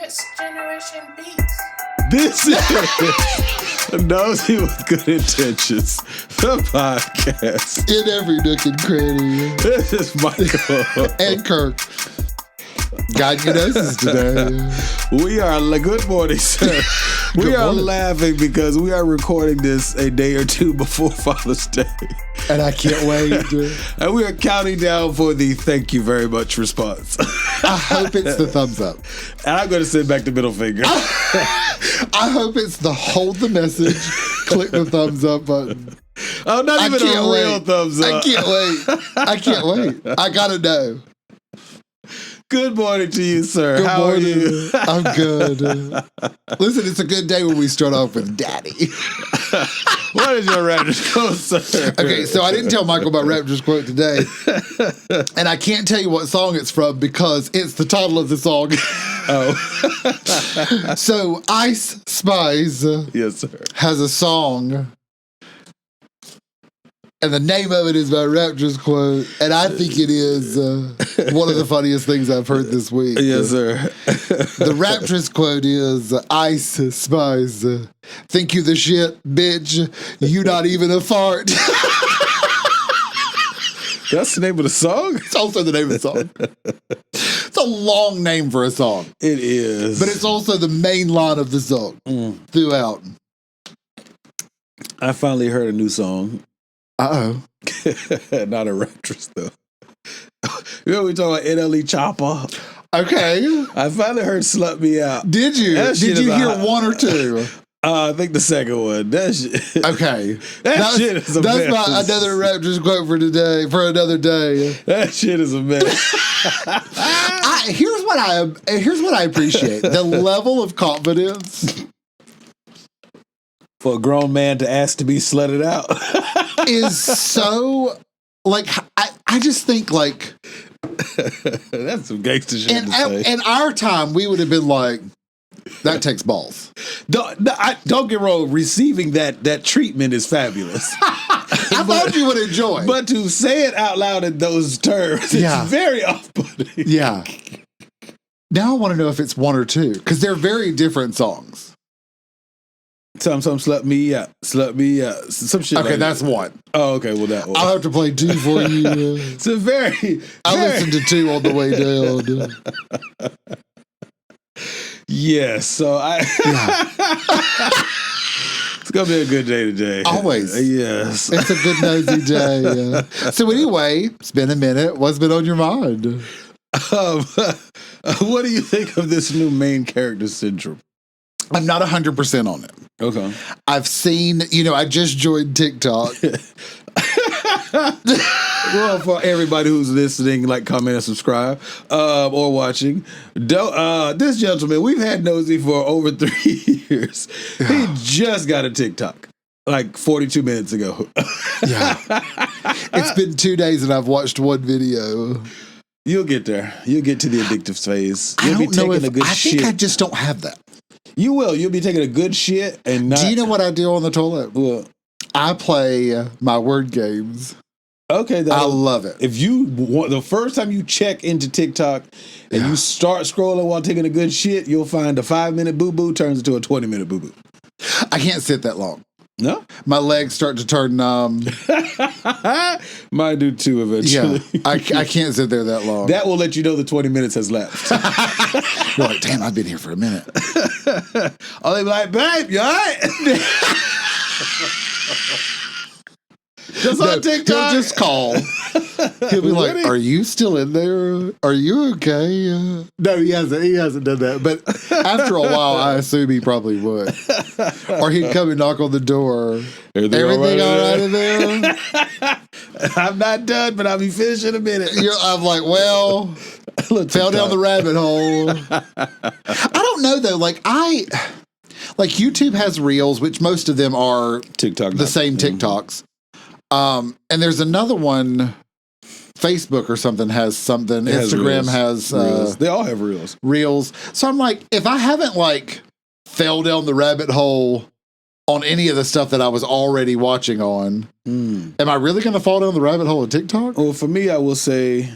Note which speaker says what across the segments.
Speaker 1: Next Generation Beats.
Speaker 2: This is Nosey with Good Intentions, the podcast.
Speaker 3: In every nook and cranny.
Speaker 2: This is Michael.
Speaker 3: And Kirk. God, your noses today.
Speaker 2: We are, good morning, sir. We are laughing because we are recording this a day or two before Father's Day.
Speaker 3: And I can't wait.
Speaker 2: And we are counting down for the thank you very much response.
Speaker 3: I hope it's the thumbs up.
Speaker 2: And I'm going to send back the middle finger.
Speaker 3: I hope it's the hold the message, click the thumbs up button.
Speaker 2: Oh, not even a real thumbs up.
Speaker 3: I can't wait. I got to know.
Speaker 2: Good morning to you, sir. How are you?
Speaker 3: I'm good. Listen, it's a good day when we start off with Daddy.
Speaker 2: What is your Raptors quote, sir?
Speaker 3: Okay, so I didn't tell Michael about Raptors quote today. And I can't tell you what song it's from because it's the title of the song.
Speaker 2: Oh.
Speaker 3: So Ice Spice
Speaker 2: Yes, sir.
Speaker 3: has a song. And the name of it is my Raptors quote. And I think it is one of the funniest things I've heard this week.
Speaker 2: Yes, sir.
Speaker 3: The Raptors quote is, Ice Spice, think you the shit, bitch. You not even a fart.
Speaker 2: That's the name of the song?
Speaker 3: It's also the name of the song. It's a long name for a song.
Speaker 2: It is.
Speaker 3: But it's also the main line of the song throughout.
Speaker 2: I finally heard a new song.
Speaker 3: Uh-oh.
Speaker 2: Not a Raptress, though. You know, we talking about NLE Chopper.
Speaker 3: Okay.
Speaker 2: I finally heard Slut Me Out.
Speaker 3: Did you? Did you hear one or two?
Speaker 2: I think the second one. That shit.
Speaker 3: Okay.
Speaker 2: That shit is a mess.
Speaker 3: That's my another Raptors quote for today, for another day.
Speaker 2: That shit is a mess.
Speaker 3: Here's what I appreciate. The level of confidence
Speaker 2: for a grown man to ask to be slutted out
Speaker 3: is so, like, I just think, like,
Speaker 2: that's some gangster shit to say.
Speaker 3: In our time, we would have been like, that takes balls.
Speaker 2: Don't get wrong, receiving that treatment is fabulous.
Speaker 3: I thought you would enjoy.
Speaker 2: But to say it out loud in those terms, it's very off-putting.
Speaker 3: Yeah. Now I want to know if it's one or two, because they're very different songs.
Speaker 2: Some slut me out, some shit.
Speaker 3: Okay,
Speaker 2: like
Speaker 3: that's
Speaker 2: that.
Speaker 3: one.
Speaker 2: Oh, okay, well that one.
Speaker 3: I'll have to play two for you.
Speaker 2: It's a very.
Speaker 3: I listened to two on the way down.
Speaker 2: Yes, so it's gonna be a good day today.
Speaker 3: Always.
Speaker 2: Yes,
Speaker 3: it's a good nosy day. So anyway, it's been a minute. What's been on your mind?
Speaker 2: What do you think of this new main character syndrome?
Speaker 3: I'm not 100% on it.
Speaker 2: Okay.
Speaker 3: I've seen, I just joined TikTok.
Speaker 2: Well, for everybody who's listening, like, comment, and subscribe, or watching, this gentleman, we've had Nosey for over 3 years. He just got a TikTok, like 42 minutes ago.
Speaker 3: Yeah. It's been 2 days and I've watched one video.
Speaker 2: You'll get there. You'll get to the addictive phase. You'll
Speaker 3: I think I just don't have that.
Speaker 2: You will. You'll be taking a good shit and not.
Speaker 3: Do you know what I do on the toilet?
Speaker 2: Well,
Speaker 3: I play my word games.
Speaker 2: Okay.
Speaker 3: I love it.
Speaker 2: If you want, the first time you check into TikTok and you start scrolling while taking a good shit, you'll find a 5-minute boo-boo turns into a 20-minute boo-boo.
Speaker 3: I can't sit that long.
Speaker 2: No?
Speaker 3: My legs start to turn numb.
Speaker 2: Mine do too eventually.
Speaker 3: Yeah, I can't sit there that long.
Speaker 2: That will let you know the 20 minutes has left.
Speaker 3: You're like, damn, I've been here for a minute.
Speaker 2: Oh, they be like, babe, you all right? Just on TikTok.
Speaker 3: He'll just call. He'll be like, are you still in there? Are you okay? No, he hasn't done that. But after a while, I assume he probably would. Or he'd come and knock on the door. Everything all right in there?
Speaker 2: I'm not done, but I'll be finished in a minute.
Speaker 3: I'm like, well, fell down the rabbit hole. I don't know, though. Like YouTube has Reels, which most of them are
Speaker 2: TikTok,
Speaker 3: the same TikToks. And there's another one, Facebook or something has something. Instagram has
Speaker 2: Reels. They all have
Speaker 3: Reels. So I'm like, if I haven't fell down the rabbit hole on any of the stuff that I was already watching on, am I really going to fall down the rabbit hole of TikTok?
Speaker 2: Well, for me, I will say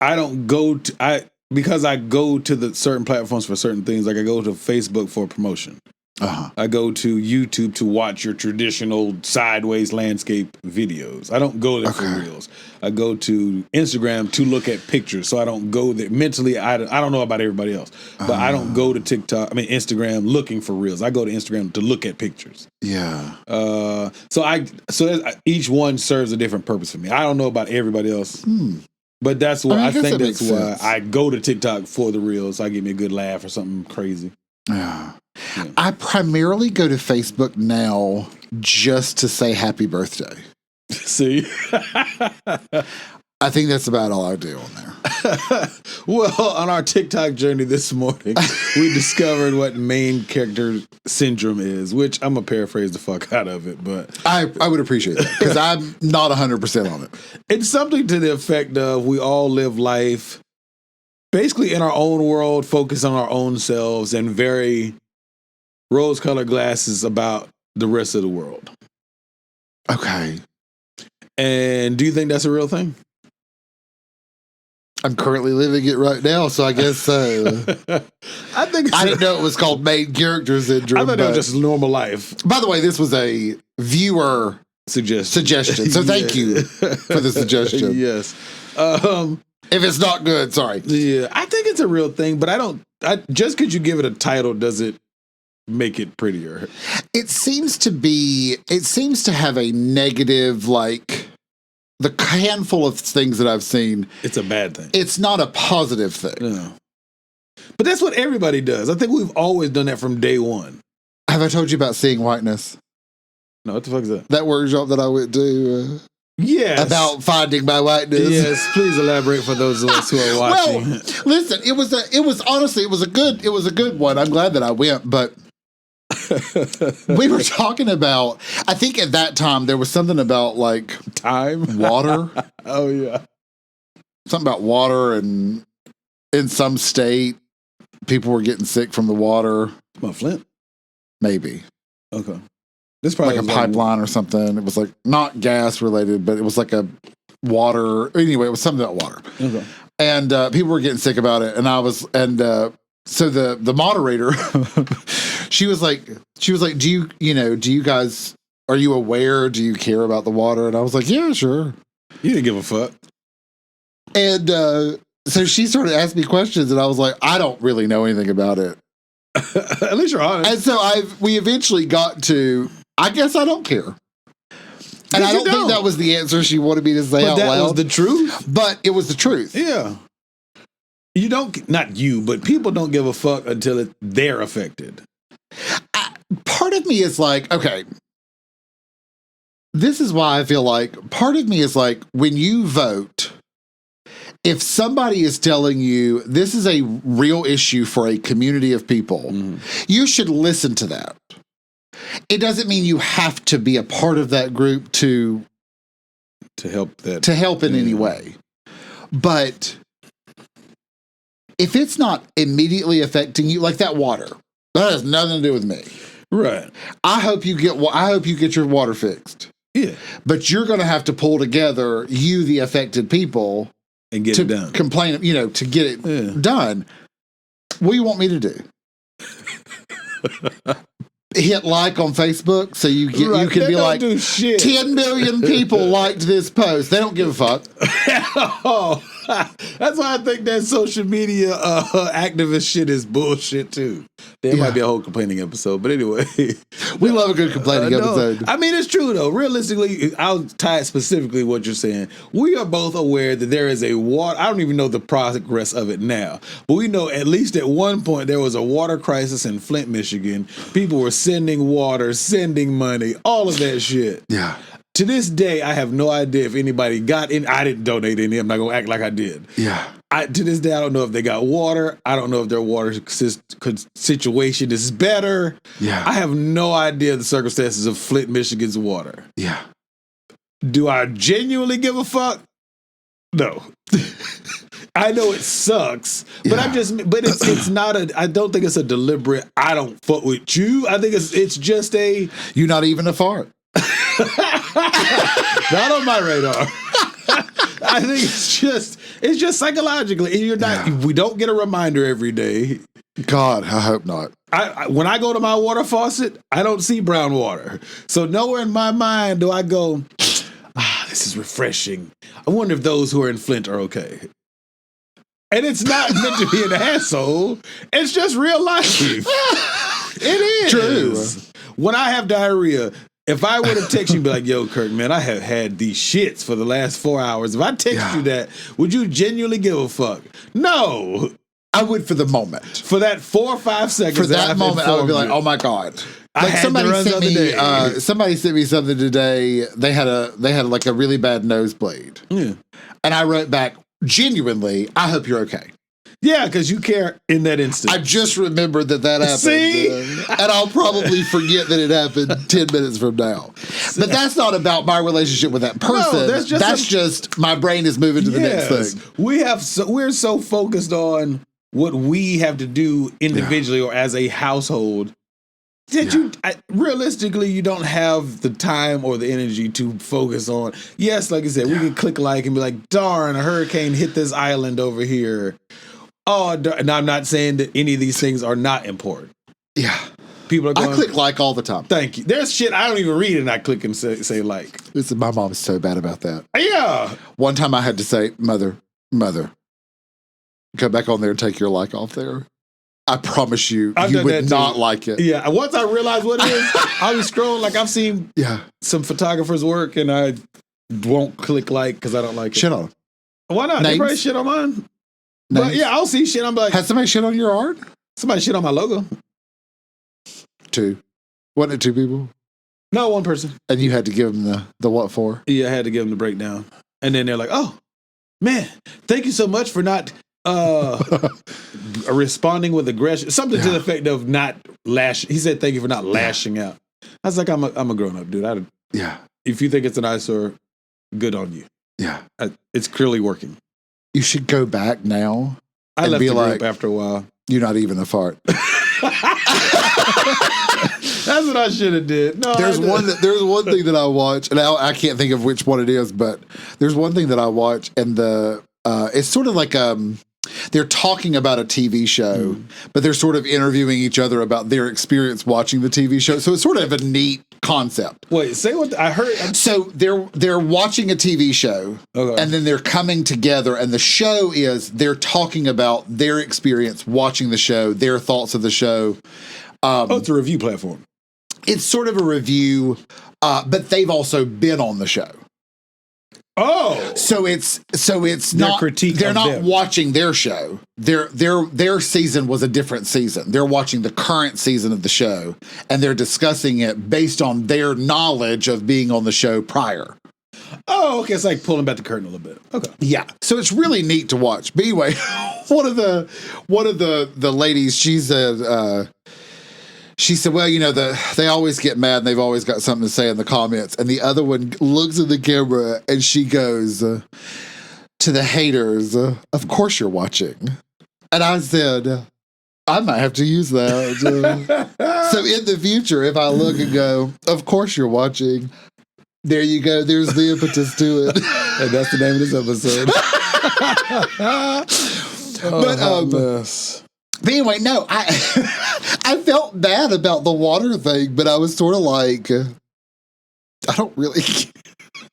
Speaker 2: I don't go to because I go to the certain platforms for certain things. Like I go to Facebook for promotion. I go to YouTube to watch your traditional sideways landscape videos. I don't go there for reels. I go to Instagram to look at pictures. So I don't go there mentally. I don't know about everybody else, but I don't go to Instagram looking for reels. I go to Instagram to look at pictures.
Speaker 3: Yeah.
Speaker 2: So each one serves a different purpose for me. I don't know about everybody else. But that's why I think that's why I go to TikTok for the reels. I give me a good laugh or something crazy.
Speaker 3: Yeah. I primarily go to Facebook now just to say happy birthday.
Speaker 2: See?
Speaker 3: I think that's about all I do on there.
Speaker 2: Well, on our TikTok journey this morning, we discovered what main character syndrome is, which I'm going to paraphrase the fuck out of it, but
Speaker 3: I would appreciate that because I'm not 100% on it.
Speaker 2: It's something to the effect of we all live life basically in our own world, focus on our own selves, and very rose-colored glasses about the rest of the world.
Speaker 3: Okay.
Speaker 2: And do you think that's a real thing?
Speaker 3: I'm currently living it right now, so I guess so.
Speaker 2: I
Speaker 3: didn't know it was called main character syndrome.
Speaker 2: I thought it was just normal life.
Speaker 3: By the way, this was a viewer suggestion. So thank you for the suggestion.
Speaker 2: Yes.
Speaker 3: If it's not good, sorry.
Speaker 2: Yeah, I think it's a real thing, but just because you give it a title doesn't make it prettier.
Speaker 3: It seems to have a negative, like, the handful of things that I've seen.
Speaker 2: It's a bad thing.
Speaker 3: It's not a positive thing.
Speaker 2: No. But that's what everybody does. I think we've always done that from day one.
Speaker 3: Have I told you about seeing whiteness?
Speaker 2: No, what the fuck is that?
Speaker 3: That workshop that I went to.
Speaker 2: Yes.
Speaker 3: About finding my whiteness.
Speaker 2: Yes, please elaborate for those of us who are watching.
Speaker 3: Well, listen, it was a good one. I'm glad that I went, but we were talking about, I think at that time there was something about like
Speaker 2: time,
Speaker 3: water.
Speaker 2: Oh yeah.
Speaker 3: Something about water, and in some state people were getting sick from the water.
Speaker 2: About Flint?
Speaker 3: Maybe.
Speaker 2: Okay. This probably
Speaker 3: like a pipeline or something. It was like not gas related, but it was like a water. Anyway, it was something about water. Okay. And people were getting sick about it. So the moderator, she was like, do you guys, are you aware? Do you care about the water? And I was like, yeah, sure.
Speaker 2: You didn't give a fuck.
Speaker 3: And so she started asking me questions, and I was like, I don't really know anything about it.
Speaker 2: At least you're honest.
Speaker 3: And so we eventually got to, I guess I don't care. And I don't think that was the answer she wanted me to say out loud.
Speaker 2: That was the truth?
Speaker 3: But it was the truth.
Speaker 2: Yeah. You don't, not you, but people don't give a fuck until they're affected.
Speaker 3: Part of me is like, okay, this is why I feel like, part of me is like, when you vote, if somebody is telling you this is a real issue for a community of people, you should listen to that. It doesn't mean you have to be a part of that group to help in any way. But if it's not immediately affecting you, like that water, that has nothing to do with me.
Speaker 2: Right.
Speaker 3: I hope you get your water fixed.
Speaker 2: Yeah.
Speaker 3: But you're going to have to pull together, you, the affected people,
Speaker 2: and get it done.
Speaker 3: Complain, to get it done. What do you want me to do? Hit like on Facebook so you can be like, 10 million people liked this post. They don't give a fuck.
Speaker 2: Oh, that's why I think that social media activist shit is bullshit too. There might be a whole complaining episode, but anyway.
Speaker 3: We love a good complaining episode.
Speaker 2: I mean, it's true though. Realistically, I'll tie it specifically what you're saying. We are both aware that there is a water, I don't even know the progress of it now, but we know at least at one point there was a water crisis in Flint, Michigan. People were sending water, sending money, all of that shit.
Speaker 3: Yeah.
Speaker 2: To this day, I have no idea if anybody got in. I didn't donate any. I'm not going to act like I did.
Speaker 3: Yeah.
Speaker 2: To this day, I don't know if they got water. I don't know if their water situation is better.
Speaker 3: Yeah.
Speaker 2: I have no idea the circumstances of Flint, Michigan's water.
Speaker 3: Yeah.
Speaker 2: Do I genuinely give a fuck? No. I know it sucks, but it's not I don't think it's a deliberate, I don't fuck with you. I think it's just
Speaker 3: you're not even a fart.
Speaker 2: Not on my radar. I think It's just psychologically. And you're not.
Speaker 3: Yeah.
Speaker 2: We don't get a reminder every day.
Speaker 3: God, I hope not.
Speaker 2: When I go to my water faucet, I don't see brown water. So nowhere in my mind do I go, this is refreshing. I wonder if those who are in Flint are okay. And it's not meant to be an asshole. It's just real life. It is.
Speaker 3: True.
Speaker 2: When I have diarrhea, if I would have texted you and be like, yo, Kirk, man, I have had these shits for the last 4 hours. If I texted you that, would you genuinely give a fuck? No.
Speaker 3: I would for the moment.
Speaker 2: For that 4 or 5 seconds.
Speaker 3: For that moment, I would be like, oh my God. Like somebody sent me something today. They had like a really bad nosebleed.
Speaker 2: Yeah.
Speaker 3: And I wrote back, genuinely, I hope you're okay.
Speaker 2: Yeah, because you care in that instant.
Speaker 3: I just remembered that happened.
Speaker 2: See?
Speaker 3: And I'll probably forget that it happened 10 minutes from now. But that's not about my relationship with that person. No, that's just my brain is moving to the next thing.
Speaker 2: We're so focused on what we have to do individually or as a household that realistically you don't have the time or the energy to focus on. Yes, like I said, we can click like and be like, darn, a hurricane hit this island over here. Oh, and I'm not saying that any of these things are not important.
Speaker 3: Yeah.
Speaker 2: People are going,
Speaker 3: I click like all the time.
Speaker 2: Thank you. There's shit I don't even read and I click and say like.
Speaker 3: Listen, my mom's so bad about that.
Speaker 2: Yeah.
Speaker 3: One time I had to say, mother, go back on there and take your like off there. I promise you would not like it.
Speaker 2: Yeah. Once I realize what it is, I'll be scrolling. Like I've seen some photographers' work and I won't click like because I don't like it.
Speaker 3: Shit on them.
Speaker 2: Why not? They probably shit on mine. But yeah, I'll see shit. I'm like,
Speaker 3: had somebody shit on your art?
Speaker 2: Somebody shit on my logo.
Speaker 3: 2. Wasn't it 2 people?
Speaker 2: No, 1 person.
Speaker 3: And you had to give them the what for?
Speaker 2: Yeah, I had to give them the breakdown. And then they're like, oh, man, thank you so much for not responding with aggression. Something to the effect of not lashing. He said, thank you for not lashing out. I was like, I'm a grown-up, dude. If you think it's an eyesore, good on you.
Speaker 3: Yeah.
Speaker 2: It's clearly working.
Speaker 3: You should go back now.
Speaker 2: I left the group after a while.
Speaker 3: You're not even a fart.
Speaker 2: That's what I should have did. No,
Speaker 3: there's one thing that I watch, and I can't think of which one it is, but there's one thing that I watch, and it's sort of like they're talking about a TV show, but they're sort of interviewing each other about their experience watching the TV show. So it's sort of a neat concept.
Speaker 2: Wait, say what I heard.
Speaker 3: So they're watching a TV show, and then they're coming together, and the show is they're talking about their experience watching the show, their thoughts of the show.
Speaker 2: It's a review platform.
Speaker 3: It's sort of a review, but they've also been on the show.
Speaker 2: Oh,
Speaker 3: so it's
Speaker 2: their
Speaker 3: not
Speaker 2: critique.
Speaker 3: They're not
Speaker 2: them.
Speaker 3: watching their show. Their season was a different season. They're watching the current season of the show, and they're discussing it based on their knowledge of being on the show prior.
Speaker 2: Oh, okay. It's like pulling back the curtain a little bit. Okay.
Speaker 3: Yeah. So it's really neat to watch. But anyway, one of the ladies, she said, well, you know, they always get mad and they've always got something to say in the comments. And the other one looks at the camera and she goes, to the haters, of course you're watching. And I said, I might have to use that. So in the future, if I look and go, of course you're watching, there you go. There's the impetus to it.
Speaker 2: And that's the name of this episode.
Speaker 3: But anyway, no, I felt bad about the water thing, but I was sort of like, I don't really care.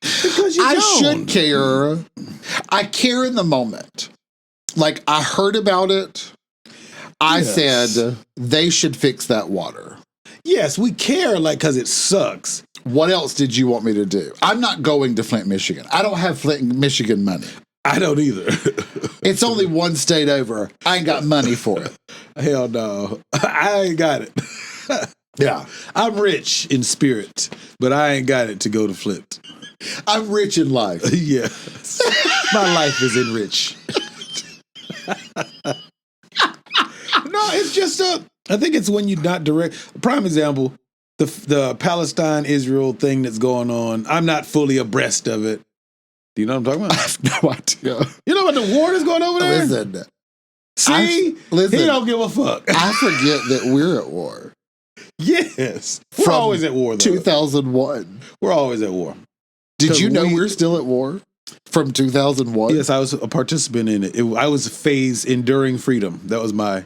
Speaker 2: Because
Speaker 3: I should care. I care in the moment. Like, I heard about it. I said they should fix that water.
Speaker 2: Yes, we care, like, because it sucks.
Speaker 3: What else did you want me to do? I'm not going to Flint, Michigan. I don't have Flint, Michigan money.
Speaker 2: I don't either.
Speaker 3: It's only one state over. I ain't got money for it.
Speaker 2: Hell no. I ain't got it.
Speaker 3: Yeah.
Speaker 2: I'm rich in spirit, but I ain't got it to go to Flint.
Speaker 3: I'm rich in life.
Speaker 2: Yes. My life is enriched. No, it's just I think it's when you're not direct. Prime example, the Palestine-Israel thing that's going on. I'm not fully abreast of it. Do you know what I'm talking about?
Speaker 3: I have no idea.
Speaker 2: You know about the war that's going over there?
Speaker 3: Listen.
Speaker 2: See? He don't give a fuck.
Speaker 3: I forget that we're at war.
Speaker 2: Yes. We're always at war, though.
Speaker 3: 2001.
Speaker 2: We're always at war.
Speaker 3: Did you know we're still at war? From 2001?
Speaker 2: Yes, I was a participant in it. I was phase enduring freedom. That was my.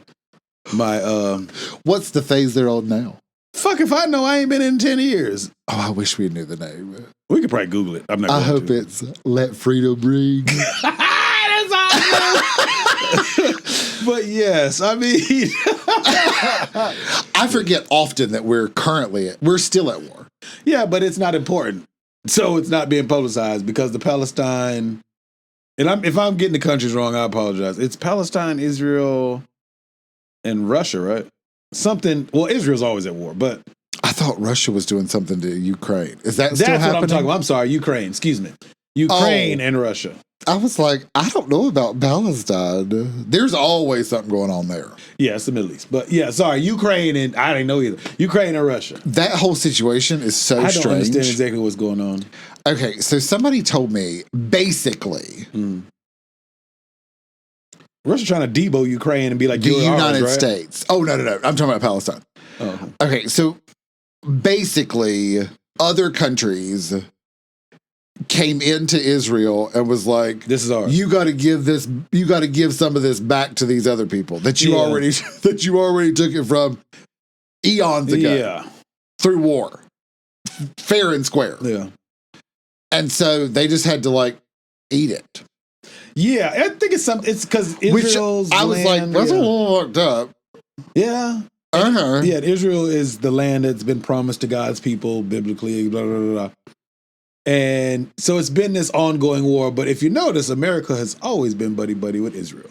Speaker 3: What's the phase they're on now?
Speaker 2: Fuck if I know. I ain't been in 10 years.
Speaker 3: Oh, I wish we knew the name.
Speaker 2: We could probably Google it. I'm not.
Speaker 3: I hope it's Let Freedom Ring.
Speaker 2: That's awesome. But yes, I mean,
Speaker 3: I forget often that we're still at war.
Speaker 2: Yeah, but it's not important. So it's not being publicized because the Palestine, and if I'm getting the countries wrong, I apologize. It's Palestine, Israel, and Russia, right? Well, Israel's always at war, but
Speaker 3: I thought Russia was doing something to Ukraine. Is that still happening?
Speaker 2: That's what I'm talking about. I'm sorry, Ukraine. Excuse me. Ukraine and Russia.
Speaker 3: I was like, I don't know about Palestine. There's always something going on there.
Speaker 2: Yeah, it's the Middle East. But yeah, sorry, Ukraine and I didn't know either. Ukraine and Russia.
Speaker 3: That whole situation is so strange. I don't
Speaker 2: understand exactly what's going on.
Speaker 3: Okay, so somebody told me, basically,
Speaker 2: Russia trying to debo Ukraine and be like,
Speaker 3: the United
Speaker 2: ours, right?
Speaker 3: States. Oh, no. I'm talking about Palestine.
Speaker 2: Oh.
Speaker 3: Okay, so basically, other countries came into Israel and was like,
Speaker 2: "This is ours.
Speaker 3: You got to give some of this back to these other people that you already took it from eons ago through war, fair and square."
Speaker 2: Yeah,
Speaker 3: and so they just had to like eat it.
Speaker 2: Yeah, I think it's something. It's because Israel's.
Speaker 3: I was like, that's a little fucked up.
Speaker 2: Yeah.
Speaker 3: Uh-huh.
Speaker 2: Yeah, Israel is the land that's been promised to God's people biblically. Blah blah blah. Blah. And so it's been this ongoing war, but if you notice, America has always been buddy-buddy with Israel.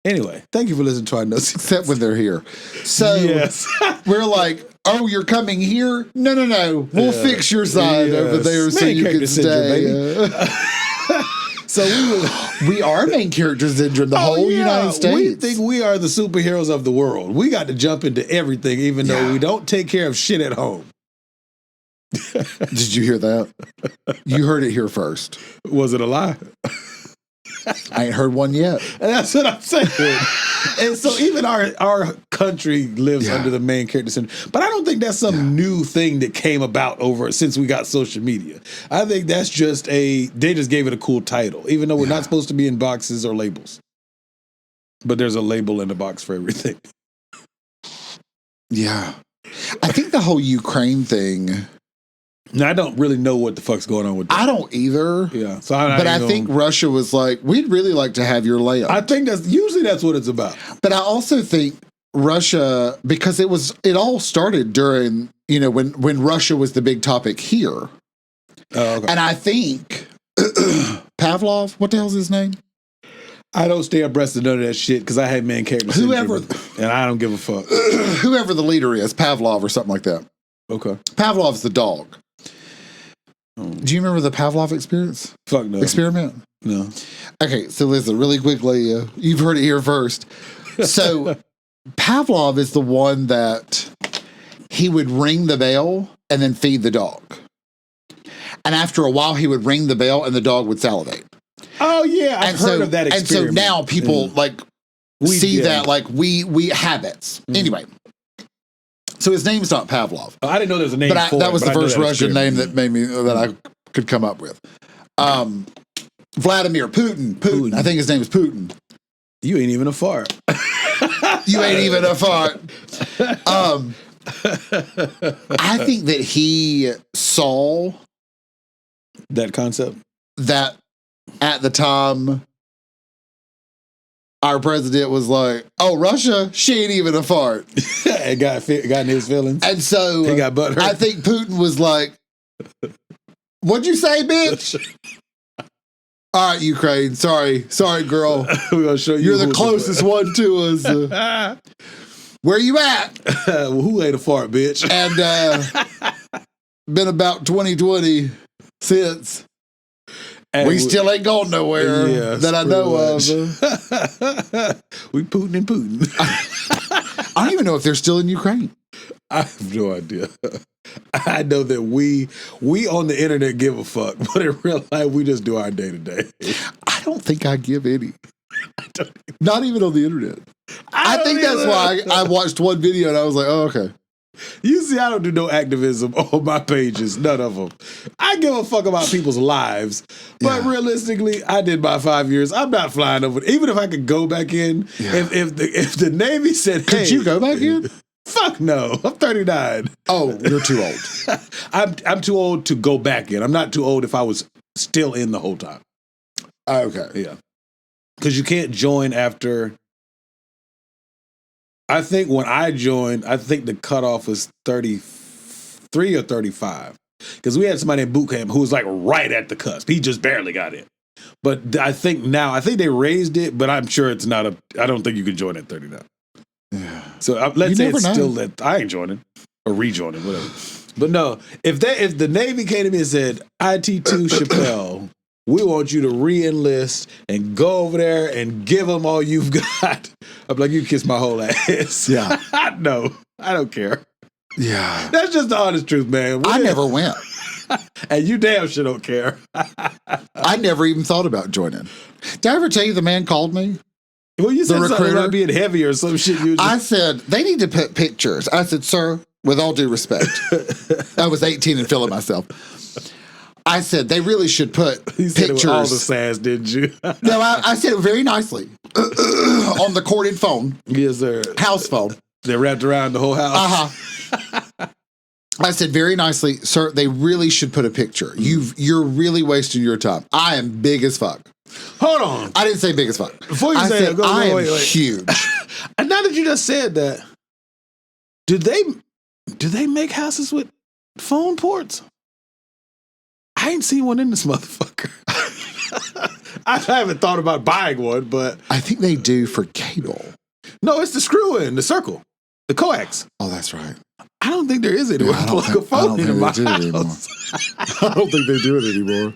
Speaker 2: Anyway, thank you for listening to our notes.
Speaker 3: Except when they're here. So we're like, oh, you're coming here? No. We'll fix your side over there so you can stay. So we are main character syndrome, the whole United States.
Speaker 2: We think we are the superheroes of the world. We got to jump into everything, even though we don't take care of shit at home.
Speaker 3: Did you hear that? You heard it here first.
Speaker 2: Was it a lie?
Speaker 3: I ain't heard one yet.
Speaker 2: And that's what I'm saying. And so even our country lives under the main character syndrome. But I don't think that's some new thing that came about since we got social media. I think that's just they just gave it a cool title, even though we're not supposed to be in boxes or labels. But there's a label in the box for everything.
Speaker 3: Yeah. I think the whole Ukraine thing.
Speaker 2: Now, I don't really know what the fuck's going on with that.
Speaker 3: I don't either.
Speaker 2: Yeah. So
Speaker 3: I think Russia was like, we'd really like to have your land.
Speaker 2: I think that's what it's about.
Speaker 3: But I also think Russia, because it all started during, when Russia was the big topic here.
Speaker 2: Oh, okay.
Speaker 3: And I think Pavlov, what the hell's his name?
Speaker 2: I don't stay abreast of none of that shit because I have main character syndrome, and I don't give a fuck.
Speaker 3: Whoever the leader is, Pavlov or something like that.
Speaker 2: Okay.
Speaker 3: Pavlov's the dog. Do you remember the Pavlov experience?
Speaker 2: Fuck no.
Speaker 3: Experiment?
Speaker 2: No.
Speaker 3: Okay, so listen, really quickly, you've heard it here first. So Pavlov is the one that he would ring the bell and then feed the dog. And after a while, he would ring the bell and the dog would salivate.
Speaker 2: Oh, yeah. I've heard of that experiment.
Speaker 3: And so now people see that we habits. Anyway. So his name's not Pavlov.
Speaker 2: I didn't know there was a name for it.
Speaker 3: That was the first Russian name that I could come up with. Vladimir Putin. I think his name is Putin.
Speaker 2: You ain't even a fart.
Speaker 3: You ain't even a fart. I think that he saw
Speaker 2: that concept.
Speaker 3: That at the time our president was like, "Oh, Russia, she ain't even a fart,"
Speaker 2: and got in his feelings,
Speaker 3: and so
Speaker 2: he got butthurt.
Speaker 3: I think Putin was like, "What'd you say, bitch?" All right, Ukraine. Sorry, girl.
Speaker 2: We're gonna show you.
Speaker 3: You're the closest one to us. Where you at?
Speaker 2: Well, who ate a fart, bitch?
Speaker 3: And been about 2020 since. And we still ain't going nowhere that I know of.
Speaker 2: We Putin and Putin.
Speaker 3: I don't even know if they're still in Ukraine.
Speaker 2: I have no idea. I know that we on the internet give a fuck, but in real life, we just do our day to day.
Speaker 3: I don't think I give any. Not even on the internet. I think that's why I watched one video and I was like, oh, okay.
Speaker 2: You see, I don't do no activism on my pages. None of them. I give a fuck about people's lives. But realistically, I did my 5 years. I'm not flying over. Even if I could go back in, if the Navy said,
Speaker 3: could you go back in?
Speaker 2: Fuck no. I'm 39.
Speaker 3: Oh, you're too old.
Speaker 2: I'm too old to go back in. I'm not too old if I was still in the whole time.
Speaker 3: Okay.
Speaker 2: Yeah. Because you can't join after... I think when I joined, I think the cutoff was 33 or 35. Because we had somebody in boot camp who was like right at the cusp. He just barely got in. But I think they raised it, but I'm sure it's not I don't think you can join at 39.
Speaker 3: Yeah.
Speaker 2: So let's say it's still that I ain't joining or rejoining, whatever. But no, if the Navy came to me and said, IT2 Chappelle, we want you to re-enlist and go over there and give them all you've got. I'm like, you kiss my whole ass.
Speaker 3: Yeah.
Speaker 2: No, I don't care.
Speaker 3: Yeah.
Speaker 2: That's just the honest truth, man.
Speaker 3: I never went.
Speaker 2: And you damn sure don't care.
Speaker 3: I never even thought about joining. Did I ever tell you the man called me?
Speaker 2: Well, you said something about being heavy or some shit.
Speaker 3: I said, they need to put pictures. I said, sir, with all due respect. I was 18 and feeling myself. I said, they really should put pictures. Said it with all
Speaker 2: the sass, didn't you?
Speaker 3: No, I said it very nicely. On the corded phone.
Speaker 2: Yes, sir.
Speaker 3: House phone.
Speaker 2: They wrapped around the whole house.
Speaker 3: Uh-huh. I said very nicely, sir, they really should put a picture. You're really wasting your time. I am big as fuck.
Speaker 2: Hold on.
Speaker 3: I didn't say big as fuck.
Speaker 2: Before you say it,
Speaker 3: I am huge.
Speaker 2: And now that you just said that, do they make houses with phone ports? I ain't seen one in this motherfucker. I haven't thought about buying one, but
Speaker 3: I think they do for cable.
Speaker 2: No, it's the screw in, the circle, the coax.
Speaker 3: Oh, that's right.
Speaker 2: I don't think there is anyone to plug a phone in my house.
Speaker 3: I don't think they do it anymore.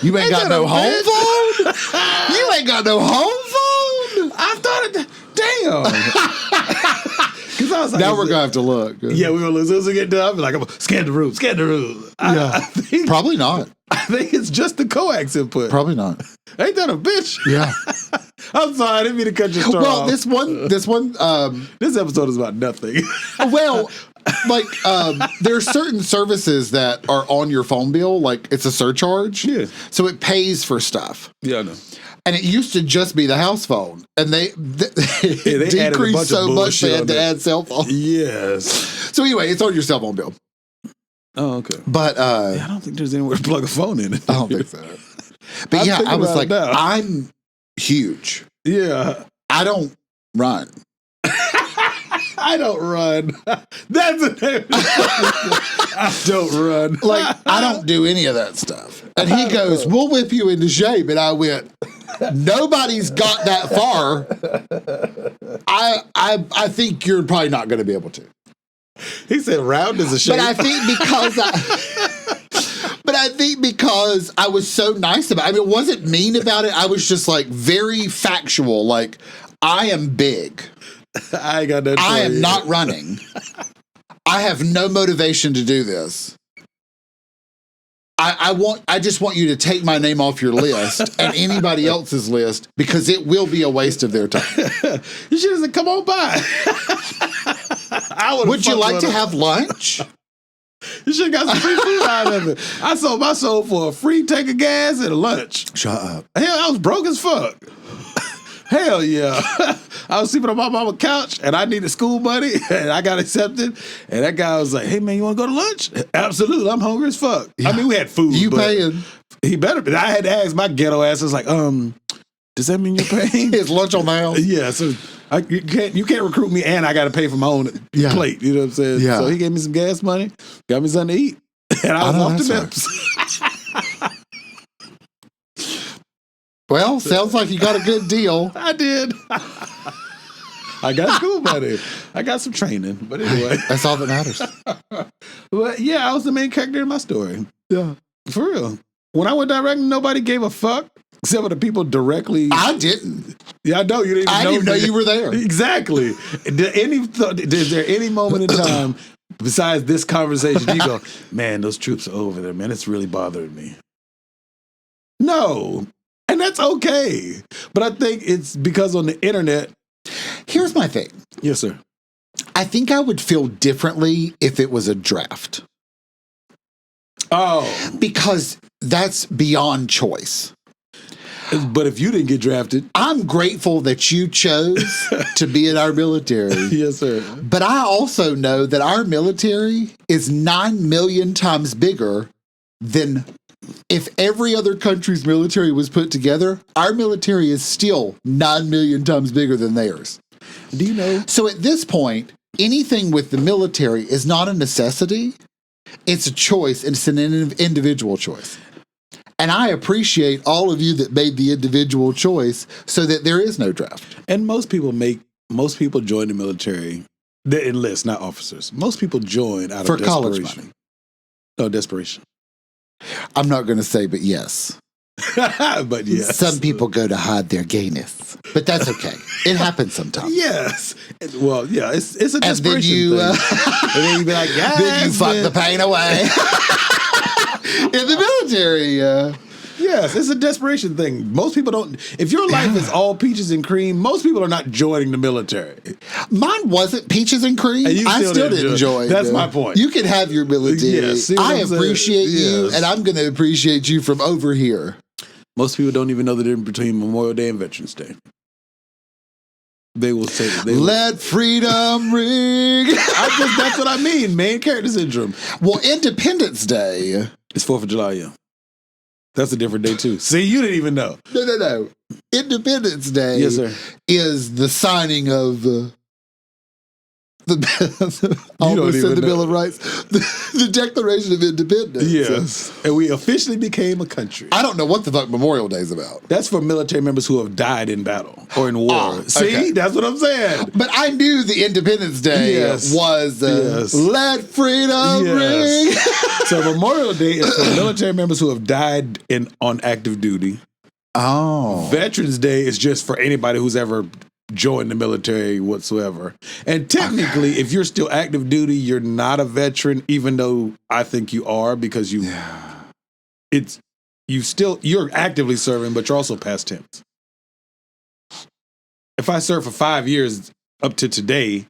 Speaker 3: You ain't got no home phone? You ain't got no home phone?
Speaker 2: I thought it. Damn. Because I was like,
Speaker 3: now we're gonna have to look.
Speaker 2: Yeah, we're gonna look. As soon as we get done, I'm like, I'm gonna scan the room.
Speaker 3: Yeah, probably not.
Speaker 2: I think it's just the coax input.
Speaker 3: Probably not.
Speaker 2: Ain't that a bitch?
Speaker 3: Yeah.
Speaker 2: I'm sorry, I didn't mean to cut your story off.
Speaker 3: This one.
Speaker 2: This episode is about nothing.
Speaker 3: Well, like there are certain services that are on your phone bill, like it's a surcharge.
Speaker 2: Yeah.
Speaker 3: So it pays for stuff.
Speaker 2: Yeah, I know.
Speaker 3: And it used to just be the house phone, and they decreased so much they had to add cell phone.
Speaker 2: Yes.
Speaker 3: So anyway, it's on your cell phone bill.
Speaker 2: Oh, okay.
Speaker 3: But
Speaker 2: I don't think there's anywhere to plug a phone in it.
Speaker 3: I don't think so. But yeah, I was like, I'm huge.
Speaker 2: Yeah.
Speaker 3: I don't run.
Speaker 2: I don't run. That's a name. I don't run.
Speaker 3: Like, I don't do any of that stuff. And he goes, we'll whip you into shape. And I went, nobody's got that far. I think you're probably not going to be able to.
Speaker 2: He said round is a shape.
Speaker 3: But I think because I was so nice about it. I mean, it wasn't mean about it. I was just like very factual. Like, I am big.
Speaker 2: I ain't got that.
Speaker 3: I am not running. I have no motivation to do this. I just want you to take my name off your list and anybody else's list because it will be a waste of their time.
Speaker 2: You should have said, come on by.
Speaker 3: Would you like to have lunch?
Speaker 2: You should have got some free food out of it. I sold my soul for a free tank of gas and a lunch.
Speaker 3: Shut up.
Speaker 2: Hell, I was broke as fuck. Hell yeah. I was sleeping on my mama's couch and I needed school money and I got accepted. And that guy was like, hey man, you want to go to lunch? Absolutely. I'm hungry as fuck. Yeah. I mean, we had food.
Speaker 3: You paying?
Speaker 2: He better be. I had to ask my ghetto ass. I was like, does that mean you're paying?
Speaker 3: Is lunch on the house?
Speaker 2: Yeah. So you can't recruit me and I got to pay for my own plate. You know what I'm saying?
Speaker 3: Yeah.
Speaker 2: So he gave me some gas money, got me something to eat. And I was off to Memphis.
Speaker 3: Well, sounds like you got a good deal.
Speaker 2: I did. I got school money. I got some training. But anyway.
Speaker 3: That's all that matters.
Speaker 2: But yeah, I was the main character in my story.
Speaker 3: Yeah.
Speaker 2: For real. When I went directing, nobody gave a fuck except for the people directly.
Speaker 3: I didn't.
Speaker 2: Yeah, I know. You didn't
Speaker 3: I didn't even know you were there.
Speaker 2: Is there any moment in time besides this conversation you go, man, those troops are over there, man. It's really bothering me. No. And that's okay. But I think it's because on the internet.
Speaker 3: Here's my thing.
Speaker 2: Yes, sir.
Speaker 3: I think I would feel differently if it was a draft.
Speaker 2: Oh.
Speaker 3: Because that's beyond choice.
Speaker 2: But if you didn't get drafted.
Speaker 3: I'm grateful that you chose to be in our military.
Speaker 2: Yes, sir.
Speaker 3: But I also know that our military is 9 million times bigger than if every other country's military was put together. Our military is still 9 million times bigger than theirs.
Speaker 2: Do you know?
Speaker 3: So at this point, anything with the military is not a necessity. It's a choice, and it's an individual choice. And I appreciate all of you that made the individual choice so that there is no draft.
Speaker 2: And most people join the military. They enlist, not officers. Most people join out
Speaker 3: for
Speaker 2: of desperation.
Speaker 3: College money.
Speaker 2: No, desperation.
Speaker 3: I'm not going to say, but yes.
Speaker 2: But yes.
Speaker 3: Some people go to hide their gayness, but that's okay. It happens sometimes.
Speaker 2: Yes. Well, yeah, it's a desperation
Speaker 3: and then you,
Speaker 2: thing. And then you be like, yeah.
Speaker 3: Then you fuck the pain away. In the military,
Speaker 2: yes, it's a desperation thing. Most people don't. If your life is all peaches and cream, most people are not joining the military.
Speaker 3: Mine wasn't peaches and cream.
Speaker 2: And
Speaker 3: I still didn't join.
Speaker 2: That's my point.
Speaker 3: You can have your military.
Speaker 2: Yes,
Speaker 3: I appreciate you,
Speaker 2: yes.
Speaker 3: and I'm going to appreciate you from over here.
Speaker 2: Most people don't even know the difference between Memorial Day and Veterans Day. They will say that.
Speaker 3: Let freedom ring.
Speaker 2: That's what I mean. Main character syndrome.
Speaker 3: Well, Independence Day.
Speaker 2: It's 4th of July, yeah. That's a different day, too. See, you didn't even know.
Speaker 3: No. Independence Day is the signing of the Bill of Rights, the Declaration of Independence.
Speaker 2: Yes. And we officially became a country.
Speaker 3: I don't know what the fuck Memorial Day is about.
Speaker 2: That's for military members who have died in battle or in war. See?
Speaker 3: Okay.
Speaker 2: That's what I'm saying.
Speaker 3: But I knew the Independence Day was Let Freedom Ring.
Speaker 2: So Memorial Day is for military members who have died on active duty.
Speaker 3: Oh.
Speaker 2: Veterans Day is just for anybody who's ever joined the military whatsoever. And technically, if you're still active duty, you're not a veteran, even though I think you are, because you're actively serving, but you're also past tense. If I served for 5 years up to today,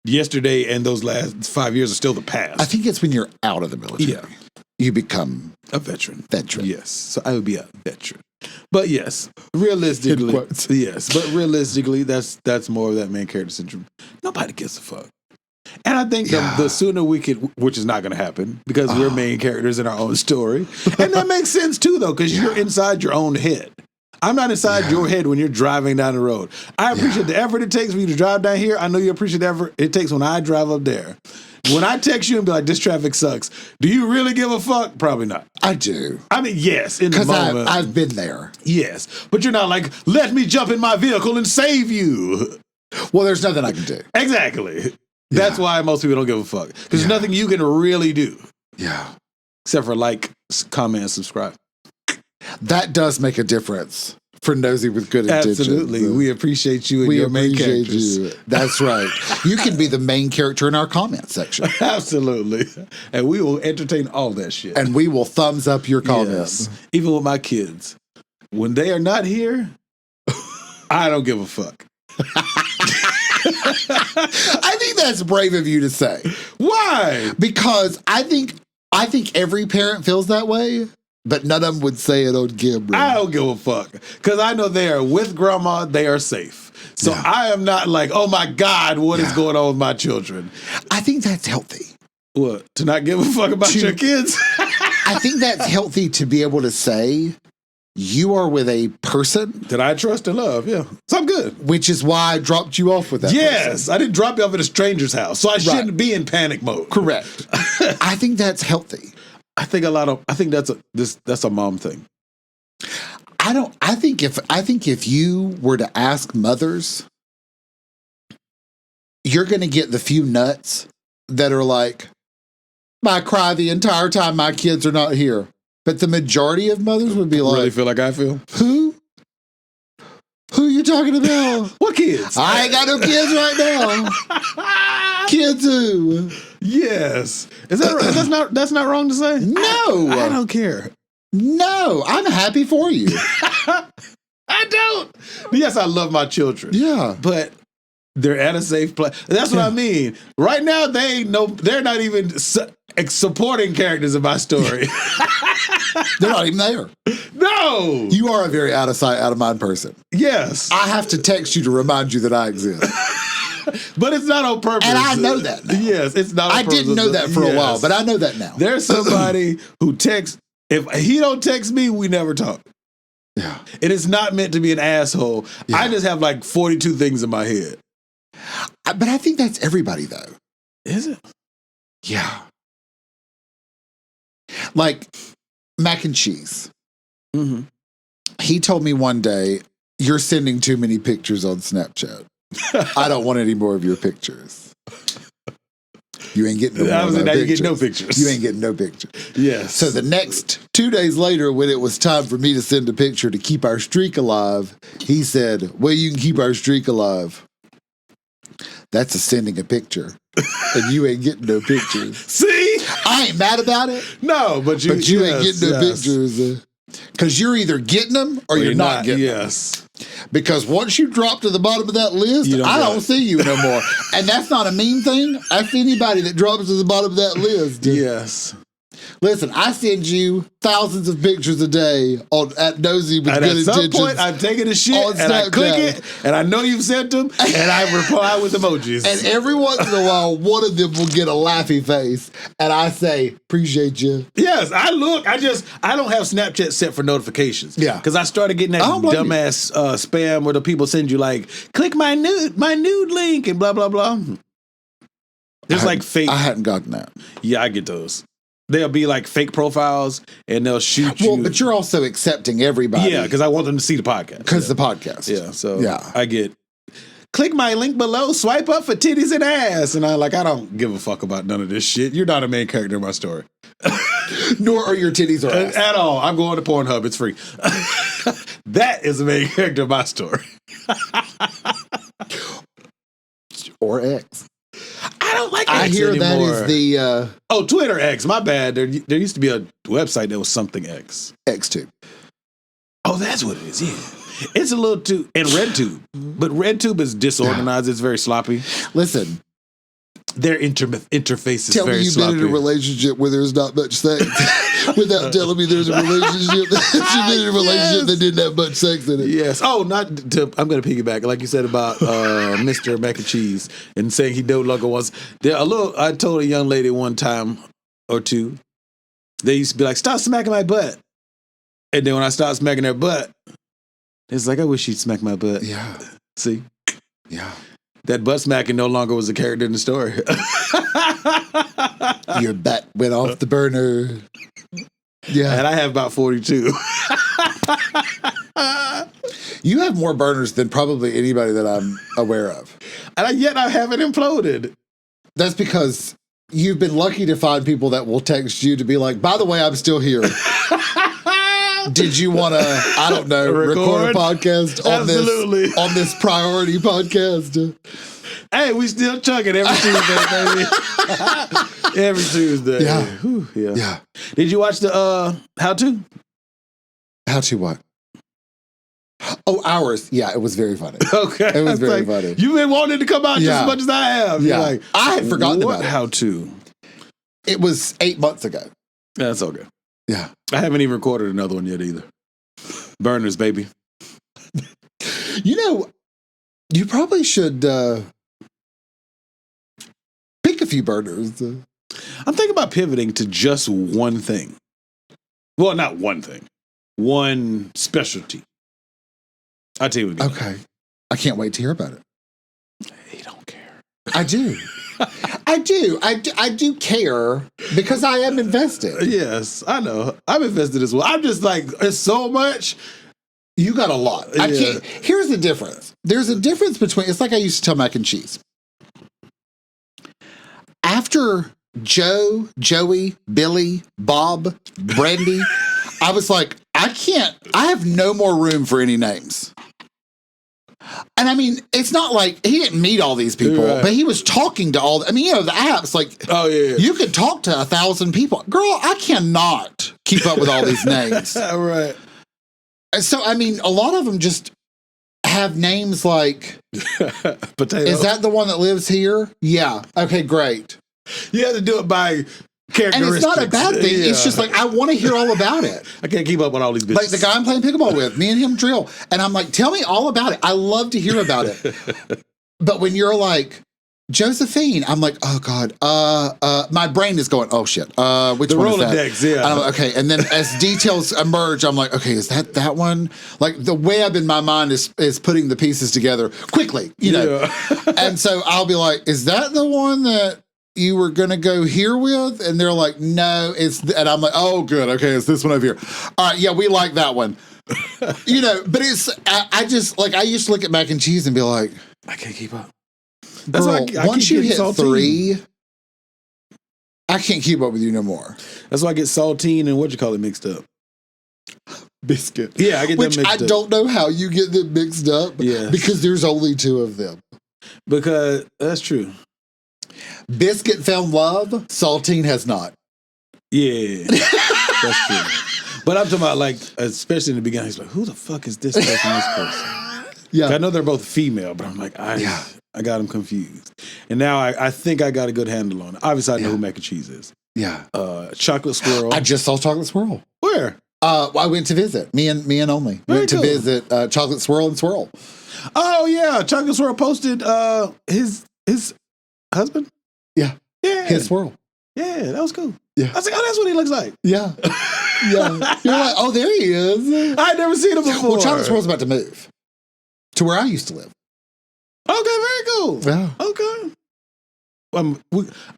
Speaker 2: yesterday and those last 5 years are still the past.
Speaker 3: I think it's when you're out of the military.
Speaker 2: Yeah.
Speaker 3: You become
Speaker 2: a veteran.
Speaker 3: Yes.
Speaker 2: So I would be a veteran. But yes, realistically, that's more of that main character syndrome. Nobody gives a fuck. And I think the sooner we could, which is not going to happen because we're main characters in our own story. And that makes sense too, though, because you're inside your own head. I'm not inside your head when you're driving down the road. I appreciate the effort it takes for you to drive down here. I know you appreciate the effort it takes when I drive up there. When I text you and be like, this traffic sucks, do you really give a fuck? Probably not.
Speaker 3: I do.
Speaker 2: I mean, yes, in the moment.
Speaker 3: Because I've been there.
Speaker 2: Yes. But you're not like, let me jump in my vehicle and save you.
Speaker 3: Well, there's nothing I can do.
Speaker 2: Exactly. That's why most people don't give a fuck. Because there's nothing you can really do.
Speaker 3: Yeah.
Speaker 2: Except for like, comment, and subscribe.
Speaker 3: That does make a difference. For Nosey with good intentions.
Speaker 2: Absolutely. We appreciate you and your main characters.
Speaker 3: You. That's right. You can be the main character in our comment section.
Speaker 2: Absolutely. And we will entertain all that shit.
Speaker 3: And we will thumbs up your comments.
Speaker 2: Yes. Even with my kids. When they are not here, I don't give a fuck.
Speaker 3: I think that's brave of you to say.
Speaker 2: Why?
Speaker 3: Because I think every parent feels that way. But none of them would say it on camera.
Speaker 2: I don't give a fuck. Because I know they are with grandma, they are safe. So I am not like, oh my God, what is going on with my children?
Speaker 3: I think that's healthy.
Speaker 2: What? To not give a fuck about your kids?
Speaker 3: I think that's healthy to be able to say, you are with a person
Speaker 2: that I trust and love, yeah. So I'm good.
Speaker 3: Which is why I dropped you off with that person.
Speaker 2: I didn't drop you off at a stranger's house. So I shouldn't be in panic mode.
Speaker 3: Correct. I think that's healthy.
Speaker 2: I think that's a mom thing.
Speaker 3: I think if you were to ask mothers, you're going to get the few nuts that are like, I cry the entire time my kids are not here. But the majority of mothers would be like,
Speaker 2: really feel like I feel?
Speaker 3: Who are you talking about?
Speaker 2: What kids?
Speaker 3: I ain't got no kids right now. Kids who?
Speaker 2: Yes. Is that that's not wrong to say?
Speaker 3: No.
Speaker 2: I don't care.
Speaker 3: No. I'm happy for you.
Speaker 2: I don't. Yes, I love my children.
Speaker 3: Yeah.
Speaker 2: But They're at a safe place. That's what I mean. Right now, they're not even supporting characters in my story.
Speaker 3: They're not even there.
Speaker 2: No.
Speaker 3: You are a very out of sight, out of mind person.
Speaker 2: Yes.
Speaker 3: I have to text you to remind you that I exist.
Speaker 2: But it's not on purpose.
Speaker 3: And I know that now.
Speaker 2: Yes, it's not on purpose.
Speaker 3: I didn't know that for a while, but I know that now.
Speaker 2: There's somebody who texts. If he don't text me, we never talk.
Speaker 3: Yeah.
Speaker 2: It is not meant to be an asshole. Yeah. I just have like 42 things in my head.
Speaker 3: But I think that's everybody, though.
Speaker 2: Is it?
Speaker 3: Yeah. Like mac and cheese.
Speaker 2: Mm-hmm.
Speaker 3: He told me one day, "You're sending too many pictures on Snapchat. I don't want any more of your pictures. You ain't getting no more
Speaker 2: now
Speaker 3: pictures.
Speaker 2: You get no pictures.
Speaker 3: You ain't getting no pictures."
Speaker 2: Yes.
Speaker 3: So the next 2 days later, when it was time for me to send a picture to keep our streak alive, he said, "Well, you can keep our streak alive. That's sending a picture. And you ain't getting no pictures."
Speaker 2: See?
Speaker 3: I ain't mad about it.
Speaker 2: No, but you
Speaker 3: ain't getting no pictures. Because you're either getting them or you're not getting them.
Speaker 2: Yes.
Speaker 3: Because once you drop to the bottom of that list, I don't see you no more. And that's not a mean thing. Ask anybody that drops to the bottom of that list.
Speaker 2: Yes.
Speaker 3: Listen, I send you thousands of pictures a day at Nosey with good intentions.
Speaker 2: At some point, I'm taking a shit and I click it, and I know you've sent them, and I reply with emojis.
Speaker 3: And every once in a while, one of them will get a laughy face, and I say, "Appreciate you."
Speaker 2: Yes, I don't have Snapchat set for notifications.
Speaker 3: Yeah.
Speaker 2: Because I started getting that dumbass spam where the people send you like, click my nude link, and blah, blah, blah. There's like fake.
Speaker 3: I hadn't gotten that.
Speaker 2: Yeah, I get those. They'll be like fake profiles, and they'll shoot you.
Speaker 3: Well, but you're also accepting everybody.
Speaker 2: Yeah, because I want them to see the podcast.
Speaker 3: Because the podcast.
Speaker 2: Yeah, so I get, click my link below, swipe up for titties and ass. And I don't give a fuck about none of this shit. You're not a main character in my story.
Speaker 3: Nor are your titties or ass.
Speaker 2: At all. I'm going to Pornhub. It's free. That is the main character of my story.
Speaker 3: Or X.
Speaker 2: I don't like X
Speaker 3: I hear
Speaker 2: anymore.
Speaker 3: that is the...
Speaker 2: Twitter X. My bad. There used to be a website that was something X.
Speaker 3: Xtube.
Speaker 2: Oh, that's what it is. Yeah. It's a little too... And RedTube. But RedTube is disorganized. It's very sloppy.
Speaker 3: Listen.
Speaker 2: Their interface is
Speaker 3: tell
Speaker 2: very
Speaker 3: me you've
Speaker 2: sloppy.
Speaker 3: been in a relationship where there's not much sex without telling me there's a relationship. You've been in a relationship that didn't have much sex in it.
Speaker 2: Yes. Oh, I'm going to piggyback, like you said about Mr. Mac and Cheese and saying he no longer wants. I told a young lady one time or two, they used to be like, "Stop smacking my butt." And then when I stopped smacking their butt, it's like, I wish she'd smack my butt.
Speaker 3: Yeah.
Speaker 2: See?
Speaker 3: Yeah.
Speaker 2: That butt smacking no longer was a character in the story.
Speaker 3: Your butt went off the burner. Yeah.
Speaker 2: And I have about 42.
Speaker 3: You have more burners than probably anybody that I'm aware of.
Speaker 2: And yet I haven't imploded.
Speaker 3: That's because you've been lucky to find people that will text you to be like, "By the way, I'm still here. Did you want to, I don't know, record a podcast on this priority podcast?"
Speaker 2: Hey, we still chugging every Tuesday, baby. Every Tuesday.
Speaker 3: Yeah.
Speaker 2: Whew, yeah.
Speaker 3: Yeah.
Speaker 2: Did you watch the How To?
Speaker 3: How To what? Oh, Ours. Yeah, it was very funny.
Speaker 2: Okay.
Speaker 3: It was very funny.
Speaker 2: You've been wanting to come out just as much as I have.
Speaker 3: Yeah.
Speaker 2: You're like,
Speaker 3: I had forgotten about it.
Speaker 2: How To?
Speaker 3: It was 8 months ago.
Speaker 2: That's okay.
Speaker 3: Yeah.
Speaker 2: I haven't even recorded another one yet either. Burners, baby.
Speaker 3: You know, you probably should pick a few burners.
Speaker 2: I'm thinking about pivoting to just one thing. Well, not one thing. One specialty. I'll tell you what.
Speaker 3: Okay. I can't wait to hear about it.
Speaker 2: You don't care.
Speaker 3: I do. I do care because I am invested.
Speaker 2: Yes, I know. I'm invested as well. I'm just like, it's so much.
Speaker 3: You got a lot. I can't. Here's the difference. There's a difference between, it's like I used to tell mac and cheese. After Joe, Joey, Billy, Bob, Brandy, I was like, I have no more room for any names. And I mean, it's not like he didn't meet all these people, but he was talking to all. The apps, like, you could talk to 1,000 people. Girl, I cannot keep up with all these names.
Speaker 2: Right.
Speaker 3: So, I mean, a lot of them just have names like
Speaker 2: Potato.
Speaker 3: Is that the one that lives here? Yeah. Okay, great.
Speaker 2: You have to do it by characteristics.
Speaker 3: And it's not a bad thing.
Speaker 2: Yeah.
Speaker 3: It's just like, I want to hear all about it.
Speaker 2: I can't keep up on all these bitches.
Speaker 3: Like the guy I'm playing pickleball with, me and him drill. And I'm like, tell me all about it. I love to hear about it. But when you're like, Josephine, I'm like, oh God, my brain is going, oh shit, which
Speaker 2: the
Speaker 3: one is that?
Speaker 2: Rolodex, yeah.
Speaker 3: And I'm like, okay, and then as details emerge, I'm like, okay, is that one? Like the web in my mind is putting the pieces together quickly, you know.
Speaker 2: Yeah.
Speaker 3: And so I'll be like, is that the one that you were gonna go here with? And they're like, no, and I'm like, oh good, okay, it's this one over here. All right, yeah, we like that one. You know, but I just like, I used to look at mac and cheese and be like,
Speaker 2: I can't keep up.
Speaker 3: That's
Speaker 2: why I
Speaker 3: once
Speaker 2: keep
Speaker 3: you hit
Speaker 2: saltine.
Speaker 3: 3, I can't keep up with you no more.
Speaker 2: That's why I get saltine and mixed up.
Speaker 3: Biscuit.
Speaker 2: Yeah, I get them
Speaker 3: Which
Speaker 2: mixed
Speaker 3: I
Speaker 2: up.
Speaker 3: don't know how you get them mixed up.
Speaker 2: Yes.
Speaker 3: Because there's only 2 of them.
Speaker 2: Because that's true.
Speaker 3: Biscuit found love. Saltine has not.
Speaker 2: Yeah, that's true. But I'm talking about like, especially in the beginning, he's like, who the fuck is this person, this person?
Speaker 3: Yeah.
Speaker 2: I know they're both female, but I'm like, I got them confused. And now I think I got a good handle on it. Obviously, I know who mac and cheese is.
Speaker 3: Yeah.
Speaker 2: Chocolate Swirl.
Speaker 3: I just saw Chocolate Swirl.
Speaker 2: Where?
Speaker 3: I went to visit. Me and only.
Speaker 2: Very
Speaker 3: went
Speaker 2: cool.
Speaker 3: to visit Chocolate Swirl and Swirl.
Speaker 2: Oh, yeah. Chocolate Swirl posted his husband.
Speaker 3: Yeah.
Speaker 2: Yeah.
Speaker 3: His swirl.
Speaker 2: Yeah, that was cool.
Speaker 3: Yeah.
Speaker 2: I was like, oh, that's what he looks like.
Speaker 3: Yeah. Yeah. You're like, oh, there he is.
Speaker 2: I'd never seen him before.
Speaker 3: Well, Chocolate Swirl's about to move to where I used to live.
Speaker 2: Okay, very cool.
Speaker 3: Yeah.
Speaker 2: Okay. I'm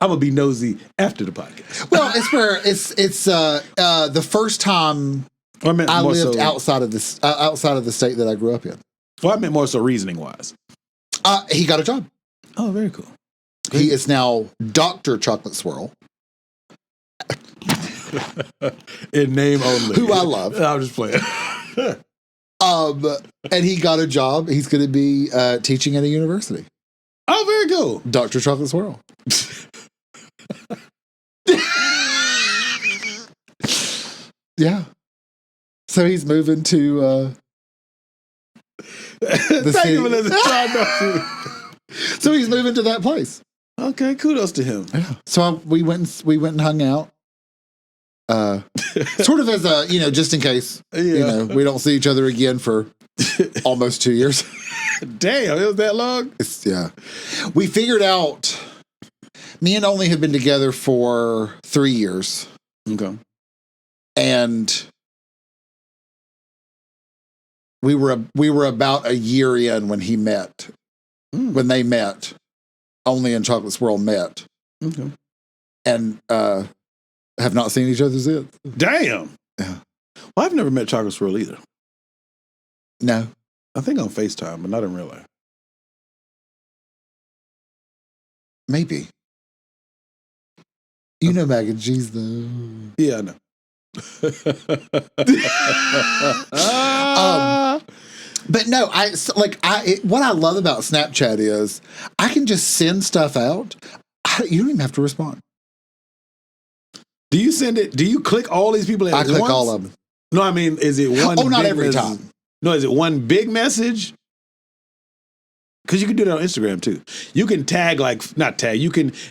Speaker 2: gonna be nosy after the podcast.
Speaker 3: Well, it's where it's the first time I lived outside of the state that I grew up in.
Speaker 2: Well, I meant more so reasoning wise.
Speaker 3: He got a job.
Speaker 2: Oh, very cool.
Speaker 3: He is now Dr. Chocolate Swirl.
Speaker 2: In name only.
Speaker 3: Who I love.
Speaker 2: I'm just playing.
Speaker 3: And he got a job. He's going to be teaching at a university.
Speaker 2: Oh, very cool.
Speaker 3: Dr. Chocolate Swirl. Yeah. So he's moving to the city. So he's moving to that place.
Speaker 2: Okay, kudos to him.
Speaker 3: Yeah. So we went and hung out. Sort of as a, just in case, we don't see each other again for almost 2 years.
Speaker 2: Damn, it was that long?
Speaker 3: Yeah. We figured out, me and Only have been together for 3 years.
Speaker 2: Okay.
Speaker 3: And we were about a year in when he met. When they met. Only and Chocolate Swirl met.
Speaker 2: Okay.
Speaker 3: And have not seen each other since.
Speaker 2: Damn.
Speaker 3: Yeah.
Speaker 2: Well, I've never met Chocolate Swirl either.
Speaker 3: No.
Speaker 2: I think on FaceTime, but not in real life.
Speaker 3: Maybe. You know mac and cheese, though.
Speaker 2: Yeah, I know.
Speaker 3: But no, what I love about Snapchat is I can just send stuff out. You don't even have to respond.
Speaker 2: Do you send it? Do you click all these people at once?
Speaker 3: I click all of them.
Speaker 2: No, I mean, is it one?
Speaker 3: Oh, not
Speaker 2: big
Speaker 3: every
Speaker 2: message?
Speaker 3: time.
Speaker 2: No, is it one big message? Because you can do that on Instagram too. You can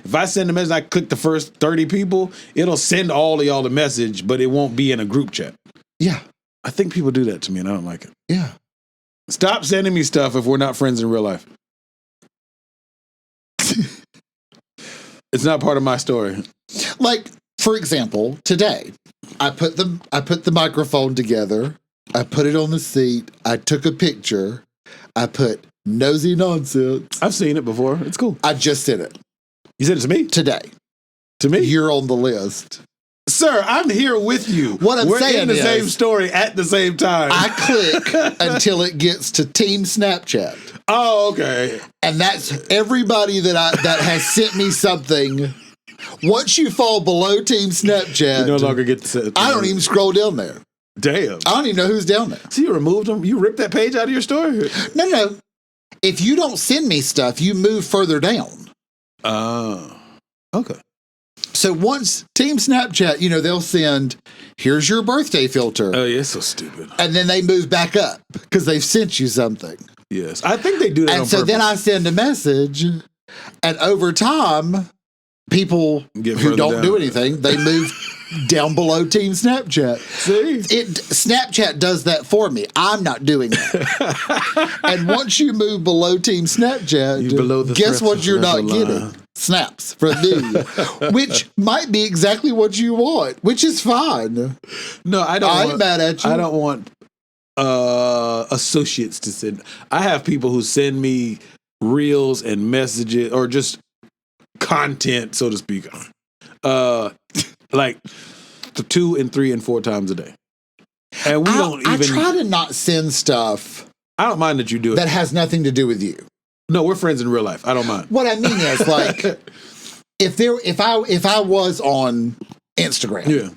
Speaker 2: if I send a message, I click the first 30 people, it'll send all of y'all the message, but it won't be in a group chat.
Speaker 3: Yeah.
Speaker 2: I think people do that to me and I don't like it.
Speaker 3: Yeah.
Speaker 2: Stop sending me stuff if we're not friends in real life. It's not part of my story.
Speaker 3: Like, for example, today, I put the microphone together, I put it on the seat, I took a picture, I put Nosey nonsense.
Speaker 2: I've seen it before. It's cool.
Speaker 3: I just did it.
Speaker 2: You sent it to me?
Speaker 3: Today.
Speaker 2: To me?
Speaker 3: You're on the list.
Speaker 2: Sir, I'm here with you.
Speaker 3: What I'm
Speaker 2: We're
Speaker 3: saying
Speaker 2: in the
Speaker 3: is,
Speaker 2: same story at the same time.
Speaker 3: I click until it gets to Team Snapchat.
Speaker 2: Oh, okay.
Speaker 3: And that's everybody that has sent me something. Once you fall below Team Snapchat,
Speaker 2: You no longer get to set.
Speaker 3: I don't even scroll down there.
Speaker 2: Damn.
Speaker 3: I don't even know who's down there.
Speaker 2: So you removed them? You ripped that page out of your story?
Speaker 3: No. If you don't send me stuff, you move further down.
Speaker 2: Oh. Okay.
Speaker 3: So once Team Snapchat, they'll send, here's your birthday filter.
Speaker 2: Oh, yeah, it's so stupid.
Speaker 3: And then they move back up because they've sent you something.
Speaker 2: Yes. I think they do that
Speaker 3: And
Speaker 2: on
Speaker 3: so
Speaker 2: purpose.
Speaker 3: then I send a message, and over time, people
Speaker 2: Get
Speaker 3: who
Speaker 2: further
Speaker 3: don't
Speaker 2: down.
Speaker 3: do anything, they move down below Team Snapchat.
Speaker 2: See?
Speaker 3: Snapchat does that for me. I'm not doing that. And once you move below Team Snapchat,
Speaker 2: You below the
Speaker 3: guess what you're not
Speaker 2: threshold
Speaker 3: getting?
Speaker 2: line.
Speaker 3: Snaps from me, which might be exactly what you want, which is fine.
Speaker 2: No, I don't.
Speaker 3: I ain't mad at you.
Speaker 2: I don't want associates to send. I have people who send me reels and messages or just content, so to speak. Like 2 and 3 and 4 times a day, and
Speaker 3: I try to not send stuff
Speaker 2: I don't mind that you do it.
Speaker 3: that has nothing to do with you.
Speaker 2: No, we're friends in real life. I don't mind.
Speaker 3: What I mean is, like, if I was on Instagram,
Speaker 2: Yeah.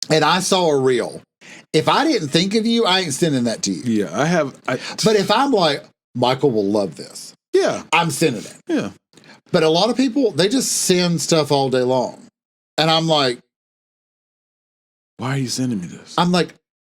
Speaker 3: and I saw a reel, if I didn't think of you, I ain't sending that to you.
Speaker 2: Yeah, I have.
Speaker 3: But if I'm like, Michael will love this,
Speaker 2: Yeah.
Speaker 3: I'm sending it.
Speaker 2: Yeah.
Speaker 3: But a lot of people, they just send stuff all day long. And I'm like,
Speaker 2: Why are you sending me this?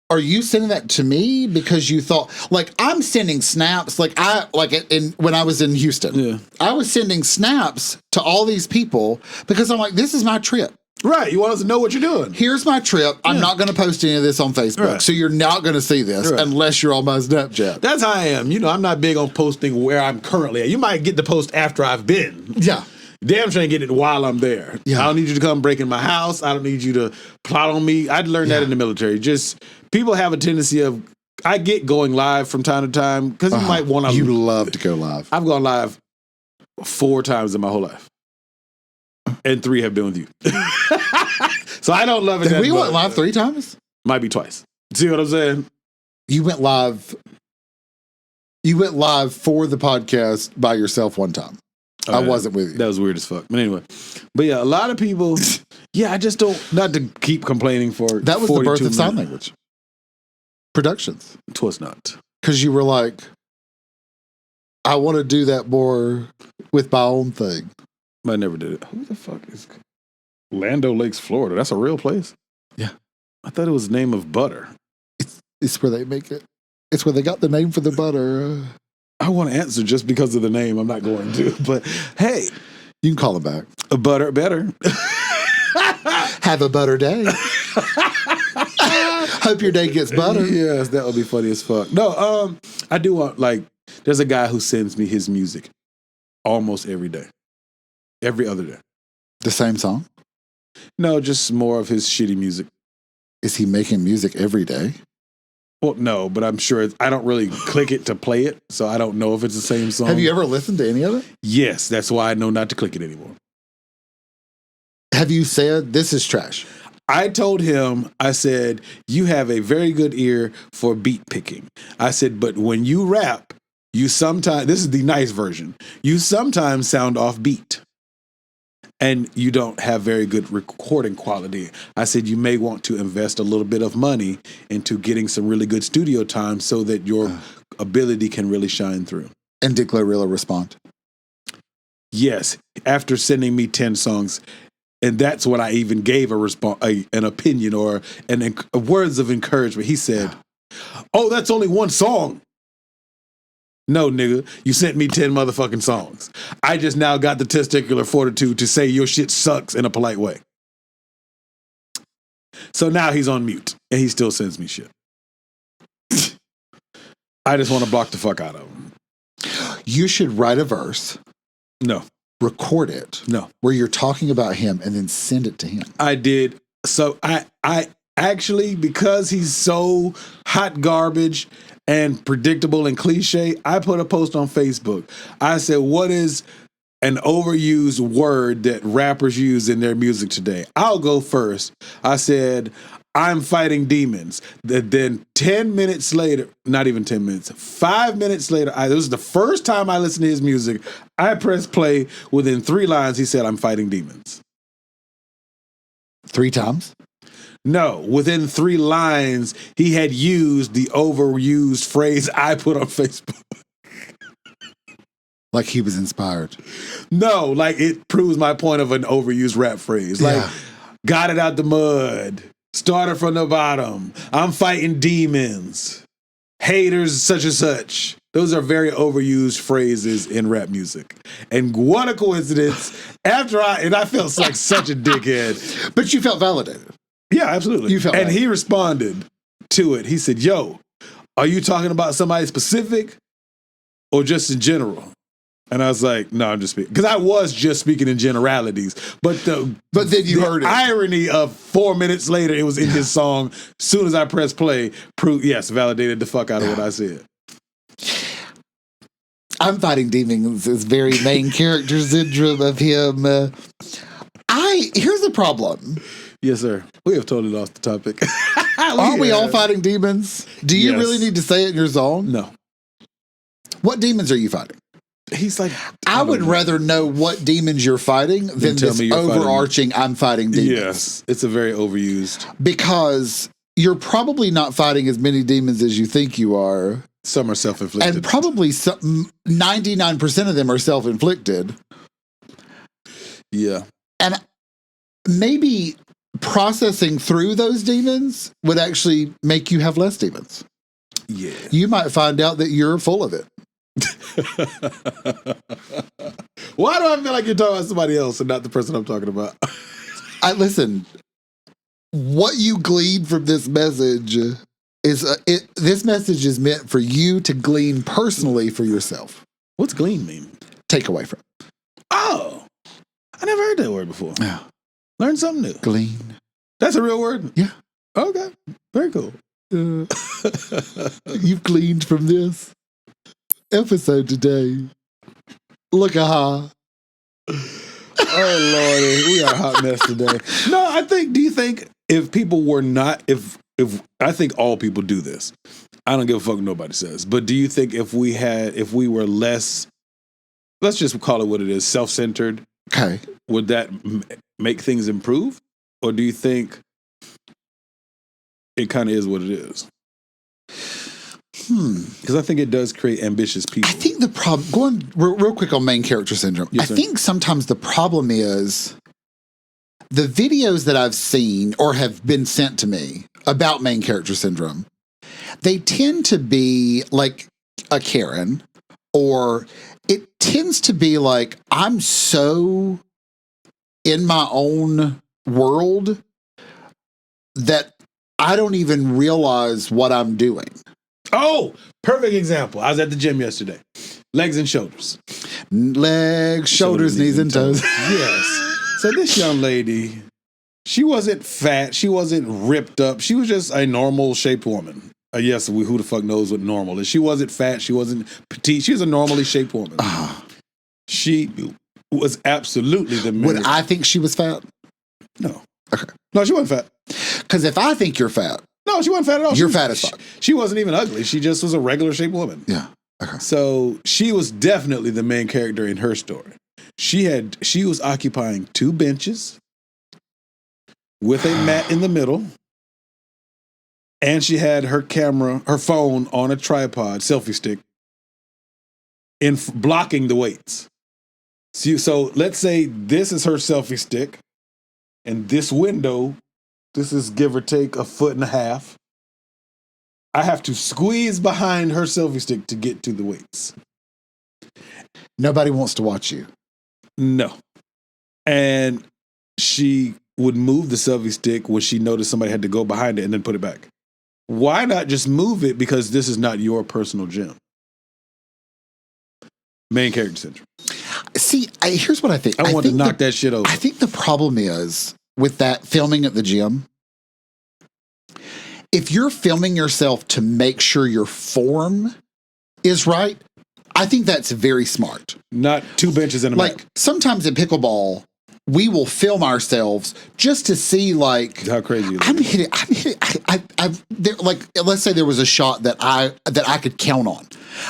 Speaker 3: are you sending that to me because you thought, like, I'm sending snaps, when I was in Houston,
Speaker 2: Yeah.
Speaker 3: I was sending snaps to all these people because I'm like, this is my trip.
Speaker 2: Right. You want us to know what you're doing.
Speaker 3: Here's my trip. I'm not going to post any of this on Facebook.
Speaker 2: Right.
Speaker 3: So you're not going to see this
Speaker 2: Right.
Speaker 3: unless you're on my Snapchat.
Speaker 2: That's how I am. I'm not big on posting where I'm currently at. You might get the post after I've been.
Speaker 3: Yeah.
Speaker 2: Damn sure ain't get it while I'm there.
Speaker 3: Yeah.
Speaker 2: I don't need you to come break in my house. I don't need you to plot on me. I'd learned that in the military. Just people have a tendency of, I get going live from time to time because you might want to.
Speaker 3: You love to go live.
Speaker 2: I've gone live 4 times in my whole life. And 3 have been with you. So I don't love it.
Speaker 3: We went live 3 times?
Speaker 2: Might be twice. See what I'm saying?
Speaker 3: You went live for the podcast by yourself one time. I wasn't with you.
Speaker 2: That was weird as fuck. But anyway. But yeah, a lot of people, I just don't, not to keep complaining for
Speaker 3: That was the birth of sign
Speaker 2: minutes.
Speaker 3: language. Productions.
Speaker 2: It was not.
Speaker 3: Because you were like, I want to do that more with my own thing.
Speaker 2: I never did it. Who the fuck is Lando Lakes, Florida? That's a real place.
Speaker 3: Yeah.
Speaker 2: I thought it was the name of butter.
Speaker 3: It's where they make it. It's where they got the name for the butter.
Speaker 2: I want to answer just because of the name. I'm not going to. But hey,
Speaker 3: You can call them back.
Speaker 2: a butter better.
Speaker 3: Have a butter day. Hope your day gets better.
Speaker 2: Yes, that would be funny as fuck. No, I do want, there's a guy who sends me his music almost every day. Every other day.
Speaker 3: The same song?
Speaker 2: No, just more of his shitty music.
Speaker 3: Is he making music every day?
Speaker 2: Well, no, but I'm sure I don't really click it to play it, so I don't know if it's the same song.
Speaker 3: Have you ever listened to any of it?
Speaker 2: Yes, that's why I know not to click it anymore.
Speaker 3: Have you said, this is trash?
Speaker 2: I told him, I said, you have a very good ear for beat picking. I said, but when you rap, you sometimes, this is the nice version, you sometimes sound off beat. And you don't have very good recording quality. I said, you may want to invest a little bit of money into getting some really good studio time so that your ability can really shine through.
Speaker 3: And did Glorilla respond?
Speaker 2: Yes. After sending me 10 songs. And that's when I even gave a response, an opinion or words of encouragement. He said, oh, that's only one song. No, nigga, you sent me 10 motherfucking songs. I just now got the testicular fortitude to say your shit sucks in a polite way. So now he's on mute and he still sends me shit. I just want to block the fuck out of him.
Speaker 3: You should write a verse.
Speaker 2: No.
Speaker 3: Record it.
Speaker 2: No.
Speaker 3: Where you're talking about him and then send it to him.
Speaker 2: I did. So I actually, because he's so hot garbage and predictable and cliche, I put a post on Facebook. I said, what is an overused word that rappers use in their music today? I'll go first. I said, I'm fighting demons. Then 10 minutes later, not even 10 minutes, 5 minutes later, this was the first time I listened to his music. I pressed play. Within 3 lines, he said, I'm fighting demons.
Speaker 3: 3 times?
Speaker 2: No, within 3 lines, he had used the overused phrase I put on Facebook.
Speaker 3: Like he was inspired.
Speaker 2: No, like it proves my point of an overused rap phrase. Like, got it out the mud, started from the bottom, I'm fighting demons, haters such and such. Those are very overused phrases in rap music. And what a coincidence. I felt like such a dickhead.
Speaker 3: But you felt validated.
Speaker 2: Yeah, absolutely.
Speaker 3: You felt
Speaker 2: and
Speaker 3: validated.
Speaker 2: he responded to it. He said, yo, are you talking about somebody specific or just in general? And I was like, no, I'm just speaking. Because I was just speaking in generalities. But then you heard it. Irony of 4 minutes later, it was in his song. As soon as I pressed play, validated the fuck out of what I said.
Speaker 3: I'm Fighting Demons is very main character syndrome of him. Here's the problem.
Speaker 2: Yes, sir. We have totally lost the topic.
Speaker 3: Aren't we all fighting demons? Do you
Speaker 2: Yes.
Speaker 3: really need to say it in your song?
Speaker 2: No.
Speaker 3: What demons are you fighting?
Speaker 2: He's like,
Speaker 3: I would rather know what demons you're fighting than
Speaker 2: tell
Speaker 3: this
Speaker 2: me you're
Speaker 3: overarching I'm fighting demons.
Speaker 2: Yes, it's a very overused.
Speaker 3: Because you're probably not fighting as many demons as you think you are.
Speaker 2: Some are self-inflicted.
Speaker 3: And probably 99% of them are self-inflicted.
Speaker 2: Yeah.
Speaker 3: And maybe processing through those demons would actually make you have less demons.
Speaker 2: Yeah.
Speaker 3: You might find out that you're full of it.
Speaker 2: Why do I feel like you're talking about somebody else and not the person I'm talking about?
Speaker 3: Listen, what you glean from this message is this message is meant for you to glean personally for yourself.
Speaker 2: What's glean mean?
Speaker 3: Take away from.
Speaker 2: Oh, I never heard that word before.
Speaker 3: Yeah.
Speaker 2: Learn something new.
Speaker 3: Glean.
Speaker 2: That's a real word?
Speaker 3: Yeah.
Speaker 2: Okay. Very cool.
Speaker 3: You've gleaned from this episode today. Look aha.
Speaker 2: Oh, Lordy. We are a hot mess today. No, do you think if people were not, if I think all people do this. I don't give a fuck what nobody says. But do you think if we were less, let's just call it what it is, self-centered,
Speaker 3: okay,
Speaker 2: would that make things improve? Or do you think it kind of is what it is? Because I think it does create ambitious people.
Speaker 3: I think the problem, going real quick on main character syndrome,
Speaker 2: Yes, sir.
Speaker 3: I think sometimes the problem is the videos that I've seen or have been sent to me about main character syndrome, they tend to be like a Karen, or it tends to be like, I'm so in my own world that I don't even realize what I'm doing.
Speaker 2: Oh, perfect example. I was at the gym yesterday. Legs and shoulders.
Speaker 3: Legs, shoulders, knees, and toes.
Speaker 2: Yes. So this young lady, she wasn't fat. She wasn't ripped up. She was just a normal shaped woman. Yes, who the fuck knows what normal is. She wasn't fat. She wasn't petite. She was a normally shaped woman. She was absolutely the mirror.
Speaker 3: Would I think she was fat?
Speaker 2: No.
Speaker 3: Okay.
Speaker 2: No, she wasn't fat.
Speaker 3: Because if I think you're fat,
Speaker 2: no, she wasn't fat at all.
Speaker 3: You're fat as fuck.
Speaker 2: She wasn't even ugly. She just was a regular shaped woman.
Speaker 3: Yeah. Okay.
Speaker 2: So she was definitely the main character in her story. She was occupying 2 benches with a mat in the middle, and she had her phone on a tripod, selfie stick, blocking the weights. So let's say this is her selfie stick, and this window, this is give or take 1.5 feet. I have to squeeze behind her selfie stick to get to the weights.
Speaker 3: Nobody wants to watch you.
Speaker 2: No. And she would move the selfie stick when she noticed somebody had to go behind it and then put it back. Why not just move it? Because this is not your personal gym. Main character syndrome.
Speaker 3: See, here's what I think.
Speaker 2: I want to knock that shit over.
Speaker 3: I think the problem is with that filming at the gym. If you're filming yourself to make sure your form is right, I think that's very smart.
Speaker 2: Not 2 benches and a mat.
Speaker 3: Like sometimes in pickleball, we will film ourselves just to see like
Speaker 2: how crazy you look.
Speaker 3: I'm hitting. Like let's say there was a shot that I could count on.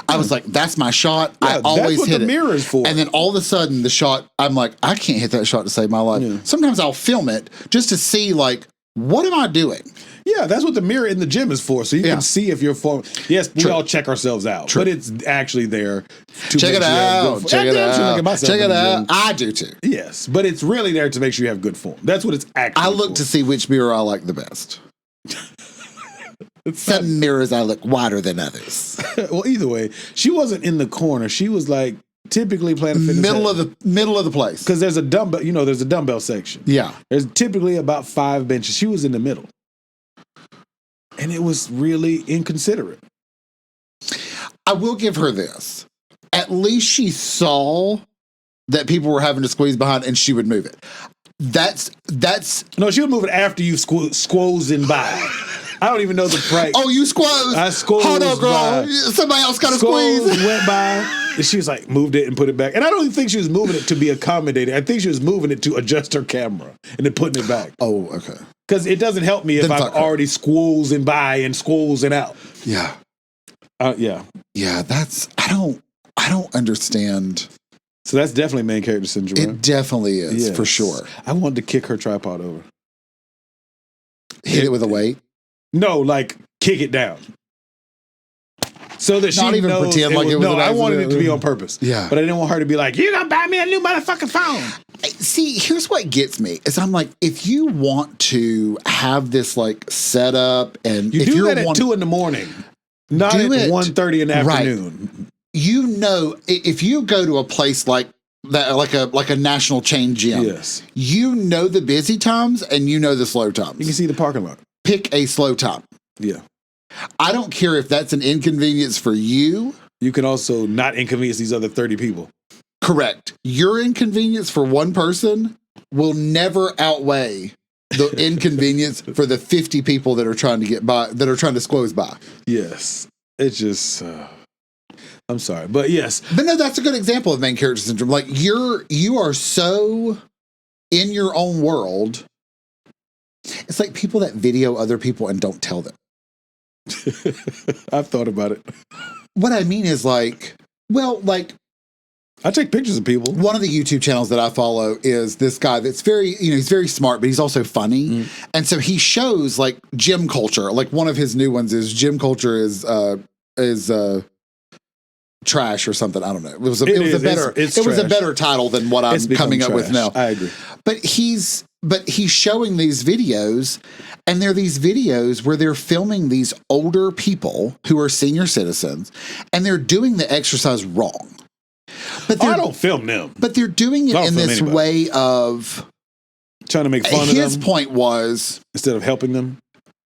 Speaker 3: I was like, that's my shot.
Speaker 2: Yeah,
Speaker 3: I always
Speaker 2: that's what
Speaker 3: hit
Speaker 2: the
Speaker 3: it.
Speaker 2: mirror is for.
Speaker 3: And then all of a sudden the shot, I'm like, I can't hit that shot to save my life.
Speaker 2: Yeah.
Speaker 3: Sometimes I'll film it just to see like, what am I doing?
Speaker 2: Yeah, that's what the mirror in the gym is for. So you can see if you're form. Yes, we all check ourselves out, but it's actually there to
Speaker 3: check
Speaker 2: make
Speaker 3: it
Speaker 2: sure you have
Speaker 3: out.
Speaker 2: good
Speaker 3: Check
Speaker 2: form.
Speaker 3: it
Speaker 2: I'm sure
Speaker 3: out.
Speaker 2: look at myself
Speaker 3: Check
Speaker 2: in
Speaker 3: it
Speaker 2: the
Speaker 3: out.
Speaker 2: gym.
Speaker 3: I do too.
Speaker 2: Yes, but it's really there to make sure you have good form. That's what it's actually
Speaker 3: I look
Speaker 2: for.
Speaker 3: to see which mirror I like the best. Some mirrors I look wider than others.
Speaker 2: Well, either way, she wasn't in the corner. She was like typically Planet Fitness
Speaker 3: Middle of the place.
Speaker 2: because there's a dumbbell. You know, there's a dumbbell section.
Speaker 3: Yeah.
Speaker 2: There's typically about 5 benches. She was in the middle, and it was really inconsiderate.
Speaker 3: I will give her this. At least she saw that people were having to squeeze behind, and she would move it. That's
Speaker 2: No, she was moving after you squozing by. I don't even know the price.
Speaker 3: Oh, you squoze.
Speaker 2: I squozed.
Speaker 3: Hold on, girl.
Speaker 2: by.
Speaker 3: Somebody else got to squeeze.
Speaker 2: Went by. And she was like, moved it and put it back. And I don't even think she was moving it to be accommodating. I think she was moving it to adjust her camera and then putting it back.
Speaker 3: Oh, okay.
Speaker 2: Because it doesn't help me if I'm already squozing by and squozing out.
Speaker 3: Yeah.
Speaker 2: Yeah.
Speaker 3: Yeah, I don't understand.
Speaker 2: So that's definitely main character syndrome.
Speaker 3: It definitely is, for sure.
Speaker 2: I wanted to kick her tripod over.
Speaker 3: Hit it with a weight?
Speaker 2: No, like kick it down. So that
Speaker 3: Not
Speaker 2: she
Speaker 3: even
Speaker 2: knows
Speaker 3: pretend like it was
Speaker 2: no,
Speaker 3: an
Speaker 2: I wanted it
Speaker 3: accident.
Speaker 2: to be on purpose.
Speaker 3: Yeah.
Speaker 2: But I didn't want her to be like, you're going to buy me a new motherfucking phone.
Speaker 3: See, here's what gets me is I'm like, if you want to have this like setup and
Speaker 2: You
Speaker 3: if
Speaker 2: do
Speaker 3: you're
Speaker 2: that at 2 a.m, not at 1:30 in the afternoon.
Speaker 3: You know, if you go to a place like that, like a national chain gym,
Speaker 2: Yes.
Speaker 3: you know the busy times and you know the slow times.
Speaker 2: You can see the parking lot.
Speaker 3: Pick a slow time.
Speaker 2: Yeah.
Speaker 3: I don't care if that's an inconvenience for you.
Speaker 2: You can also not inconvenience these other 30 people.
Speaker 3: Correct. Your inconvenience for one person will never outweigh the inconvenience for the 50 people that are trying to get by, that are trying to squoze by.
Speaker 2: Yes. It's just, I'm sorry, but yes.
Speaker 3: But no, that's a good example of main character syndrome. Like you are so in your own world. It's like people that video other people and don't tell them.
Speaker 2: I've thought about it.
Speaker 3: What I mean is like
Speaker 2: I take pictures of people.
Speaker 3: one of the YouTube channels that I follow is this guy that's very, he's very smart, but he's also funny.
Speaker 2: Mm.
Speaker 3: And so he shows like gym culture. Like one of his new ones is gym culture is trash or something. I don't know. It was a better title than what I'm coming up with now.
Speaker 2: I agree.
Speaker 3: But he's showing these videos, and they're these videos where they're filming these older people who are senior citizens, and they're doing the exercise wrong. But
Speaker 2: I don't film them.
Speaker 3: But they're doing it in this way of
Speaker 2: trying to make fun of them.
Speaker 3: His point was,
Speaker 2: instead of helping them,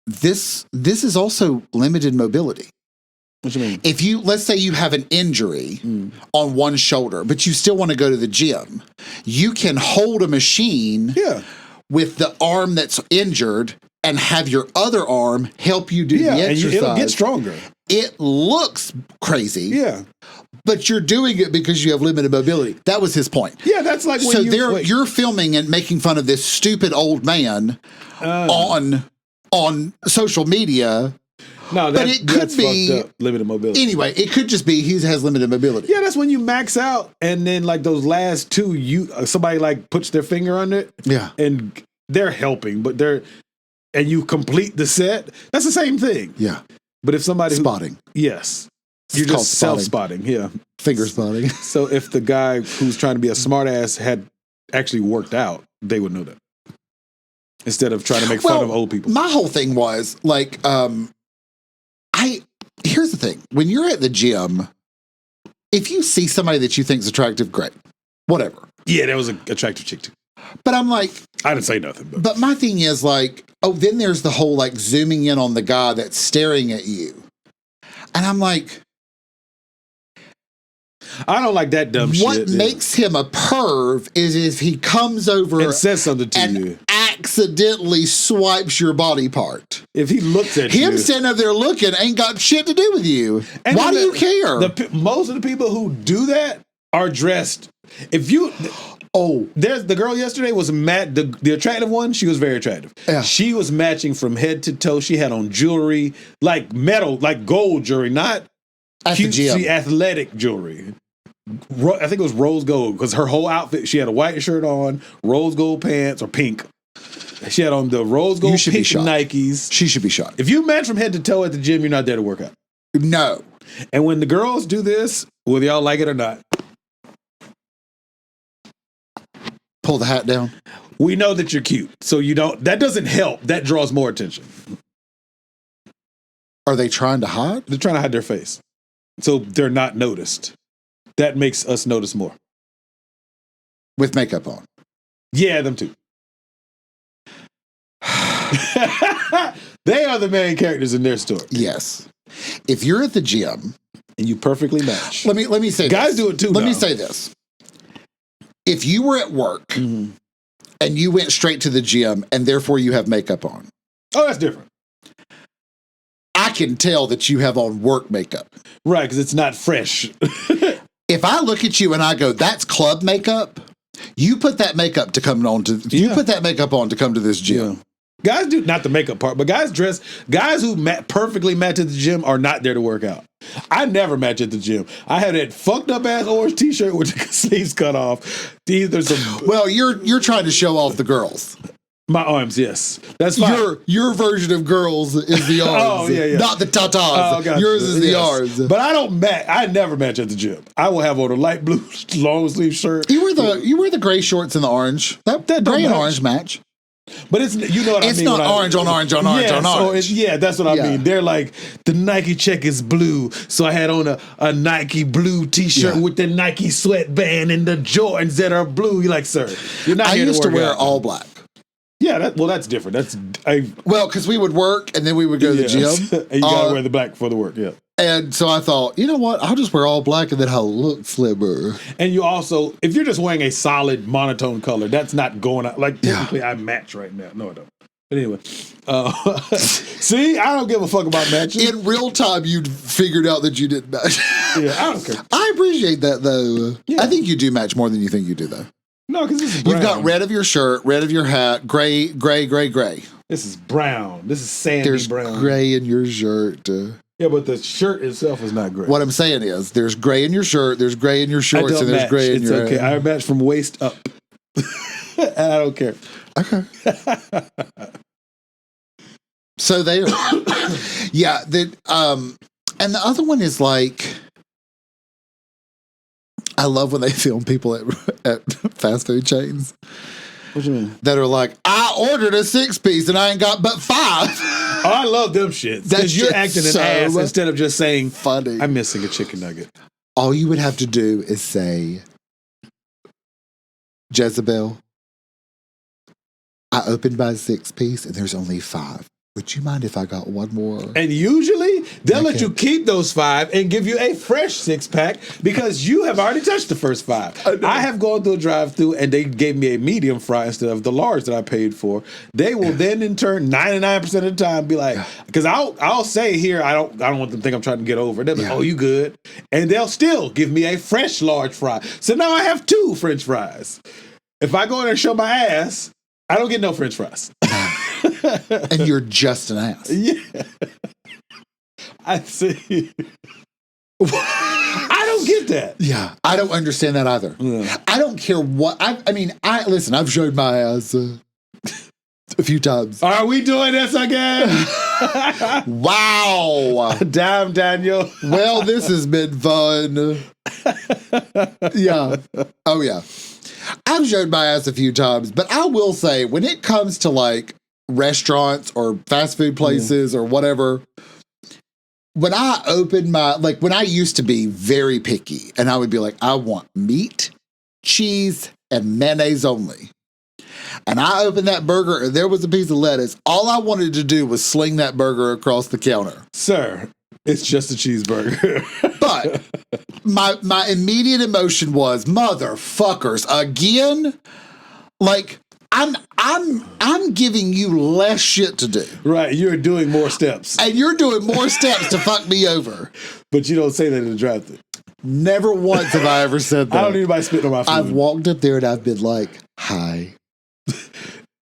Speaker 3: this is also limited mobility.
Speaker 2: What you mean?
Speaker 3: If let's say you have an injury on one shoulder, but you still want to go to the gym, you can hold a machine with the arm that's injured and have your other arm help you do the exercise.
Speaker 2: And it'll get stronger.
Speaker 3: It looks crazy.
Speaker 2: Yeah.
Speaker 3: But you're doing it because you have limited mobility. That was his point.
Speaker 2: Yeah, that's like when
Speaker 3: you're filming and making fun of this stupid old man on social media.
Speaker 2: No,
Speaker 3: but it could be
Speaker 2: limited mobility.
Speaker 3: Anyway, it could just be he has limited mobility.
Speaker 2: Yeah, that's when you max out, and then like those last two, somebody like puts their finger on it.
Speaker 3: Yeah,
Speaker 2: and they're helping, but and you complete the set. That's the same thing.
Speaker 3: Yeah,
Speaker 2: but if somebody
Speaker 3: spotting,
Speaker 2: yes, you're just self-spotting. Yeah,
Speaker 3: finger spotting.
Speaker 2: So if the guy who's trying to be a smartass had actually worked out, they would know that. Instead of trying to make fun of old people.
Speaker 3: My whole thing was like, here's the thing. When you're at the gym, if you see somebody that you think is attractive, great. Whatever.
Speaker 2: Yeah, there was an attractive chick too.
Speaker 3: But I'm like...
Speaker 2: I didn't say nothing.
Speaker 3: But my thing is like, then there's the whole like zooming in on the guy that's staring at you. And I'm like...
Speaker 2: I don't like that dumb shit.
Speaker 3: What makes him a perv is if he comes over
Speaker 2: and says something to you,
Speaker 3: accidentally swipes your body part.
Speaker 2: If he looks at you,
Speaker 3: him standing up there looking ain't got shit to do with you. And why do you care?
Speaker 2: Most of the people who do that are dressed. If you, there's the girl yesterday was the attractive one. She was very attractive.
Speaker 3: Yeah.
Speaker 2: She was matching from head to toe. She had on jewelry, like metal, like gold jewelry, not cutesy athletic jewelry. I think it was rose gold because her whole outfit, she had a white shirt on, rose gold pants or pink. She had on the rose gold pink Nikes.
Speaker 3: She should be shot.
Speaker 2: If you match from head to toe at the gym, you're not there to work out.
Speaker 3: No.
Speaker 2: And when the girls do this, whether y'all like it or not,
Speaker 3: pull the hat down.
Speaker 2: We know that you're cute. So that doesn't help. That draws more attention.
Speaker 3: Are they trying to hide?
Speaker 2: They're trying to hide their face. So they're not noticed. That makes us notice more.
Speaker 3: With makeup on.
Speaker 2: Yeah, them too. They are the main characters in their story.
Speaker 3: Yes. If you're at the gym
Speaker 2: and you perfectly match.
Speaker 3: Let me say
Speaker 2: guys
Speaker 3: this.
Speaker 2: do it too.
Speaker 3: Let me say this. If you were at work and you went straight to the gym and therefore you have makeup on.
Speaker 2: Oh, that's different.
Speaker 3: I can tell that you have on work makeup.
Speaker 2: Right, because it's not fresh.
Speaker 3: If I look at you and I go, that's club makeup, you put that makeup to come on to you put that makeup on to come to this gym.
Speaker 2: Yeah. Guys do not the makeup part, but guys who perfectly match at the gym are not there to work out. I never match at the gym. I had that fucked up ass orange t-shirt with the sleeves cut off.
Speaker 3: Well, you're trying to show off the girls.
Speaker 2: My arms, yes. That's fine.
Speaker 3: Your version of girls is the arms.
Speaker 2: Oh, yeah.
Speaker 3: Not the tatas.
Speaker 2: Oh, gotcha.
Speaker 3: Yours is the arms.
Speaker 2: But I never match at the gym. I will have on a light blue long sleeve shirt.
Speaker 3: You wear the gray shorts and the orange. That gray and orange match.
Speaker 2: But it's what I mean.
Speaker 3: It's not orange on orange on orange on orange.
Speaker 2: That's what I mean. They're like, the Nike check is blue. So I had on a Nike blue t-shirt with the Nike sweatband and the Jordans that are blue. You're like, sir, you're not here to work out.
Speaker 3: I used to wear all black.
Speaker 2: Yeah, that's different.
Speaker 3: Because we would work and then we would go to the gym.
Speaker 2: And you got to wear the black for the work, yeah.
Speaker 3: And so I thought, you know what? I'll just wear all black and then I'll look slimmer.
Speaker 2: And you also, if you're just wearing a solid monotone color, that's not going out. Like, technically, I match right now. No, I don't. But anyway. See, I don't give a fuck about matching.
Speaker 3: In real time, you figured out that you didn't match.
Speaker 2: Yeah, I don't care.
Speaker 3: I appreciate that, though. Yeah. I think you do match more than you think you do, though.
Speaker 2: No, because this is brown.
Speaker 3: You've got red of your shirt, red of your hat, gray.
Speaker 2: This is brown. This is sandy brown.
Speaker 3: There's gray in your shirt.
Speaker 2: Yeah, but the shirt itself is not gray.
Speaker 3: What I'm saying is, there's gray in your shirt, there's gray in your shorts, and there's gray in your
Speaker 2: It's okay. I match from waist up. And I don't care.
Speaker 3: Okay. So there. Yeah. And the other one is like, I love when they film people at fast food chains.
Speaker 2: What you mean?
Speaker 3: That are like, I ordered a 6-piece and I ain't got but 5.
Speaker 2: Oh, I love them shits. Because you're acting an ass instead of just saying,
Speaker 3: funny.
Speaker 2: I'm missing a chicken nugget.
Speaker 3: All you would have to do is say, Jezebel, I opened my 6-piece and there's only 5. Would you mind if I got one more?
Speaker 2: And usually, they'll let you keep those 5 and give you a fresh 6-pack because you have already touched the first 5. I have gone through a drive-thru and they gave me a medium fry instead of the large that I paid for. They will then, in turn, 99% of the time be like, because I'll say here, I don't want them to think I'm trying to get over. They'll be like, oh, you good? And they'll still give me a fresh large fry. So now I have 2 French fries. If I go in there and show my ass, I don't get no French fries.
Speaker 3: And you're just an ass.
Speaker 2: Yeah. I see. I don't get that.
Speaker 3: Yeah. I don't understand that either. Yeah. I don't care what. Listen, I've showed my ass a few times.
Speaker 2: Are we doing this again?
Speaker 3: Wow.
Speaker 2: Damn, Daniel.
Speaker 3: Well, this has been fun. Yeah. Oh, yeah. I've showed my ass a few times, but I will say when it comes to like restaurants or fast food places or whatever, when I used to be very picky and I would be like, I want meat, cheese, and mayonnaise only. And I opened that burger and there was a piece of lettuce. All I wanted to do was sling that burger across the counter.
Speaker 2: Sir, it's just a cheeseburger.
Speaker 3: But my immediate emotion was, motherfuckers, again? Like, I'm giving you less shit to do.
Speaker 2: Right, you're doing more steps.
Speaker 3: And you're doing more steps to fuck me over.
Speaker 2: But you don't say that in the drive-thru.
Speaker 3: Never once have I ever said that.
Speaker 2: I don't need anybody spitting on my food.
Speaker 3: I've walked up there and I've been like, hi.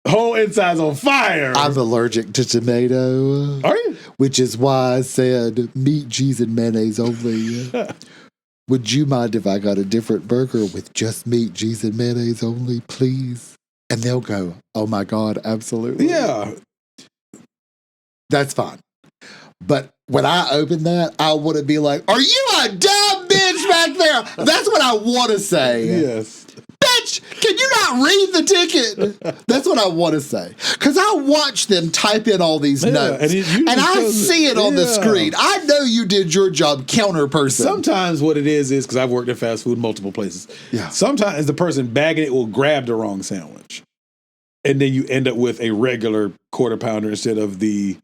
Speaker 2: Whole inside's on fire.
Speaker 3: I'm allergic to tomato.
Speaker 2: Are you?
Speaker 3: Which is why I said meat, cheese, and mayonnaise only. Would you mind if I got a different burger with just meat, cheese, and mayonnaise only, please? And they'll go, oh my God, absolutely.
Speaker 2: Yeah.
Speaker 3: That's fine. But when I open that, I want to be like, are you a dumb bitch back there? That's what I want to say.
Speaker 2: Yes.
Speaker 3: Bitch, can you not not read the ticket. That's what I want to say. Because I watch them type in all these notes. And I see it on the screen. I know you did your job, counter person.
Speaker 2: Sometimes what it is because I've worked at fast food multiple places.
Speaker 3: Yeah.
Speaker 2: Sometimes the person bagging it will grab the wrong sandwich. And then you end up with a regular quarter pounder instead of the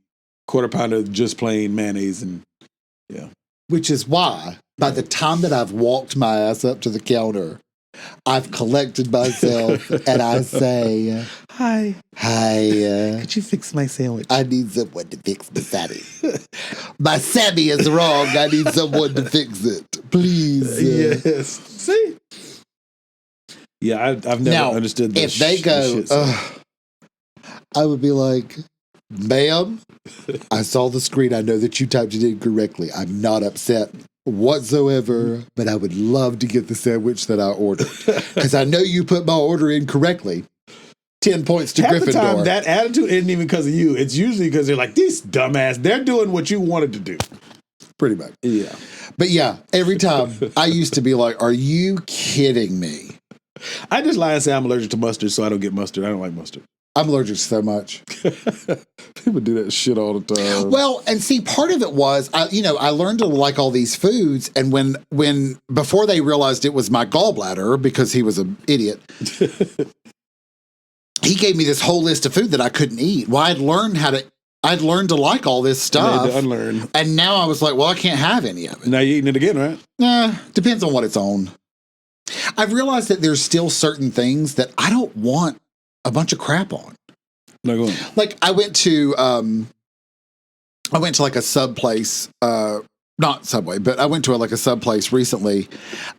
Speaker 2: quarter pounder just plain mayonnaise and
Speaker 3: Which is why by the time that I've walked my ass up to the counter, I've collected myself and I say,
Speaker 2: Hi. Could you fix my sandwich?
Speaker 3: I need someone to fix the Sammy. My Sammy is wrong. I need someone to fix it. Please.
Speaker 2: Yes. See? Yeah, I've never understood this.
Speaker 3: If they go, I would be like, ma'am, I saw the screen. I know that you typed it in correctly. I'm not upset whatsoever, but I would love to get the sandwich that I ordered. Because I know you put my order in correctly. 10 points to Gryffindor.
Speaker 2: The time, that attitude isn't even because of you. It's usually because they're like, these dumbass, they're doing what you wanted to do.
Speaker 3: Pretty much.
Speaker 2: Yeah.
Speaker 3: But yeah, every time I used to be like, are you kidding me?
Speaker 2: I just lie and say I'm allergic to mustard, so I don't get mustard. I don't like mustard.
Speaker 3: I'm allergic to so much.
Speaker 2: People do that shit all the time.
Speaker 3: Well, and see, part of it was, I learned to like all these foods, and when before they realized it was my gallbladder because he was an idiot, he gave me this whole list of food that I couldn't eat. Well, I'd learned to like all this stuff.
Speaker 2: You had to unlearn.
Speaker 3: And now I was like, well, I can't have any of it.
Speaker 2: Now you're eating it again, right?
Speaker 3: Nah, depends on what it's on. I've realized that there's still certain things that I don't want a bunch of crap on. Like I went to like a sub place, not Subway, but I went to like a sub place recently,